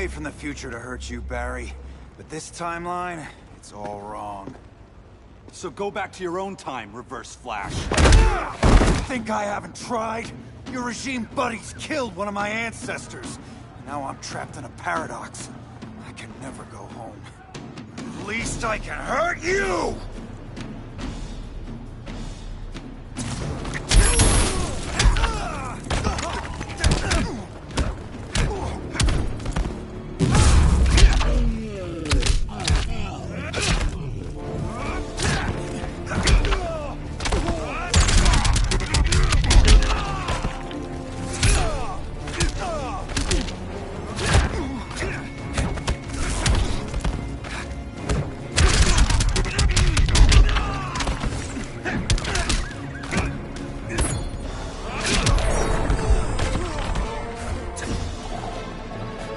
From the future to hurt you, Barry. But this timeline, it's all wrong. So go back to your own time, Reverse Flash. Think I haven't tried? Your regime buddies killed one of my ancestors. Now I'm trapped in a paradox. I can never go home. At least I can hurt you!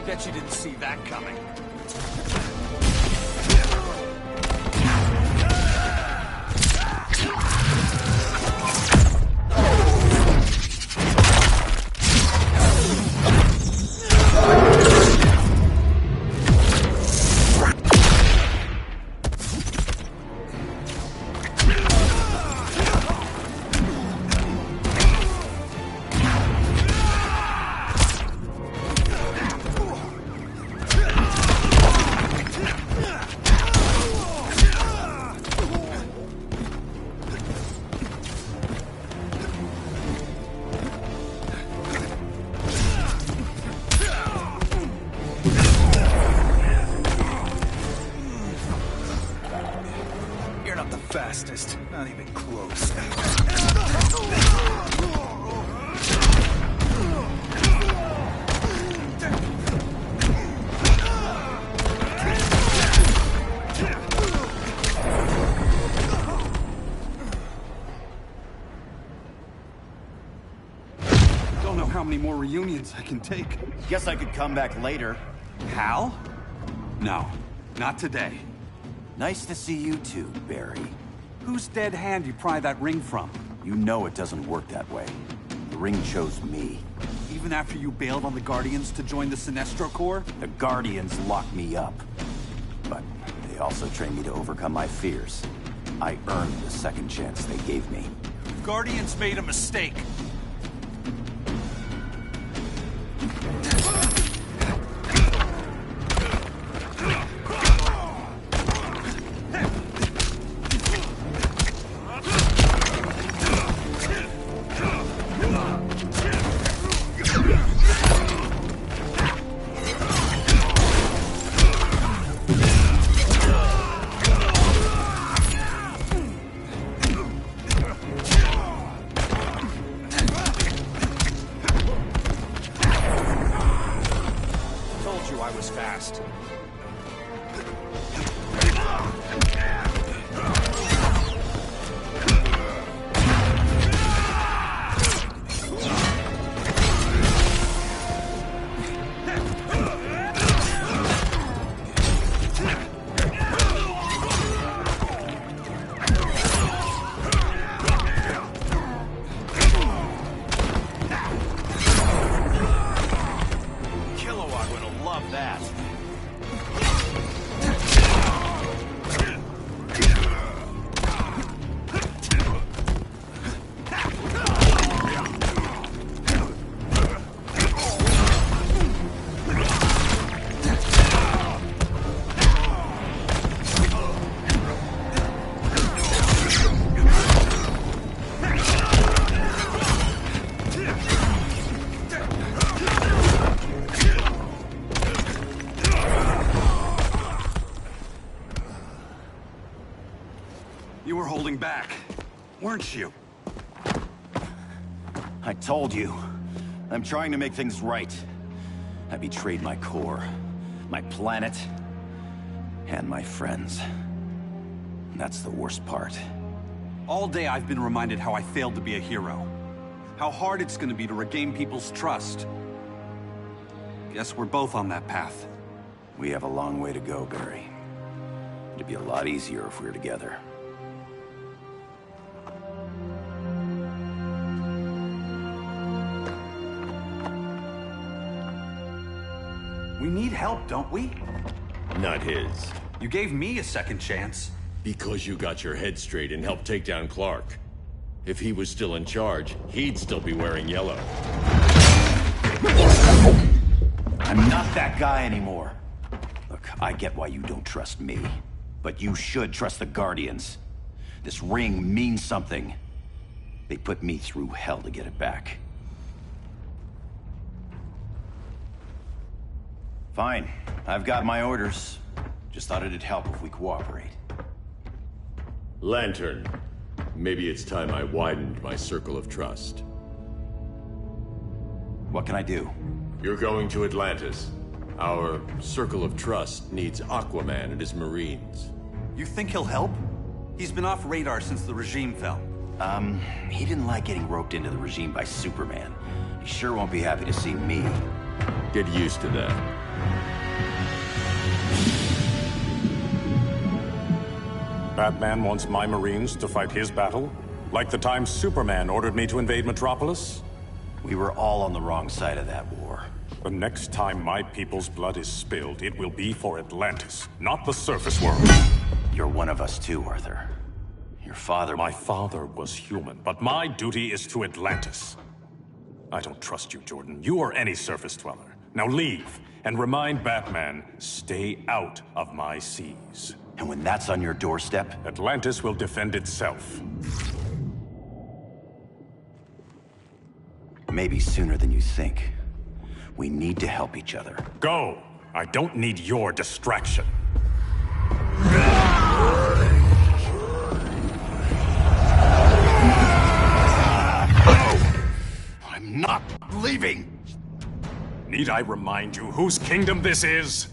Bet you didn't see that coming. Fastest. Not even close. Don't know how many more reunions I can take. Guess I could come back later. Hal? No, not today. Nice to see you too, Barry. Whose dead hand you pry that ring from? You know it doesn't work that way. The ring chose me. Even after you bailed on the Guardians to join the Sinestro Corps? The Guardians locked me up. But they also trained me to overcome my fears. I earned the second chance they gave me. Guardians made a mistake. I was fast. You were holding back, weren't you? I told you. I'm trying to make things right. I betrayed my core, my planet, and my friends. That's the worst part. All day I've been reminded how I failed to be a hero. How hard it's gonna be to regain people's trust. Guess we're both on that path. We have a long way to go, Barry. It'd be a lot easier if we were together. We need help, don't we? Not his. You gave me a second chance. Because you got your head straight and helped take down Clark. If he was still in charge, he'd still be wearing yellow. I'm not that guy anymore. Look, I get why you don't trust me, but you should trust the Guardians. This ring means something. They put me through hell to get it back. Fine. I've got my orders. Just thought it'd help if we cooperate. Lantern. Maybe it's time I widened my circle of trust. What can I do? You're going to Atlantis. Our circle of trust needs Aquaman and his Marines. You think he'll help? He's been off radar since the regime fell. He didn't like getting roped into the regime by Superman. He sure won't be happy to see me. Get used to that. Batman wants my Marines to fight his battle? Like the time Superman ordered me to invade Metropolis? We were all on the wrong side of that war. The next time my people's blood is spilled, it will be for Atlantis, not the surface world. You're one of us too, Arthur. Your father... My father was human, but my duty is to Atlantis. I don't trust you, Jordan. You or any surface dweller. Now leave, and remind Batman, stay out of my seas. And when that's on your doorstep? Atlantis will defend itself. Maybe sooner than you think. We need to help each other. Go! I don't need your distraction. I'm not leaving! Need I remind you whose kingdom this is?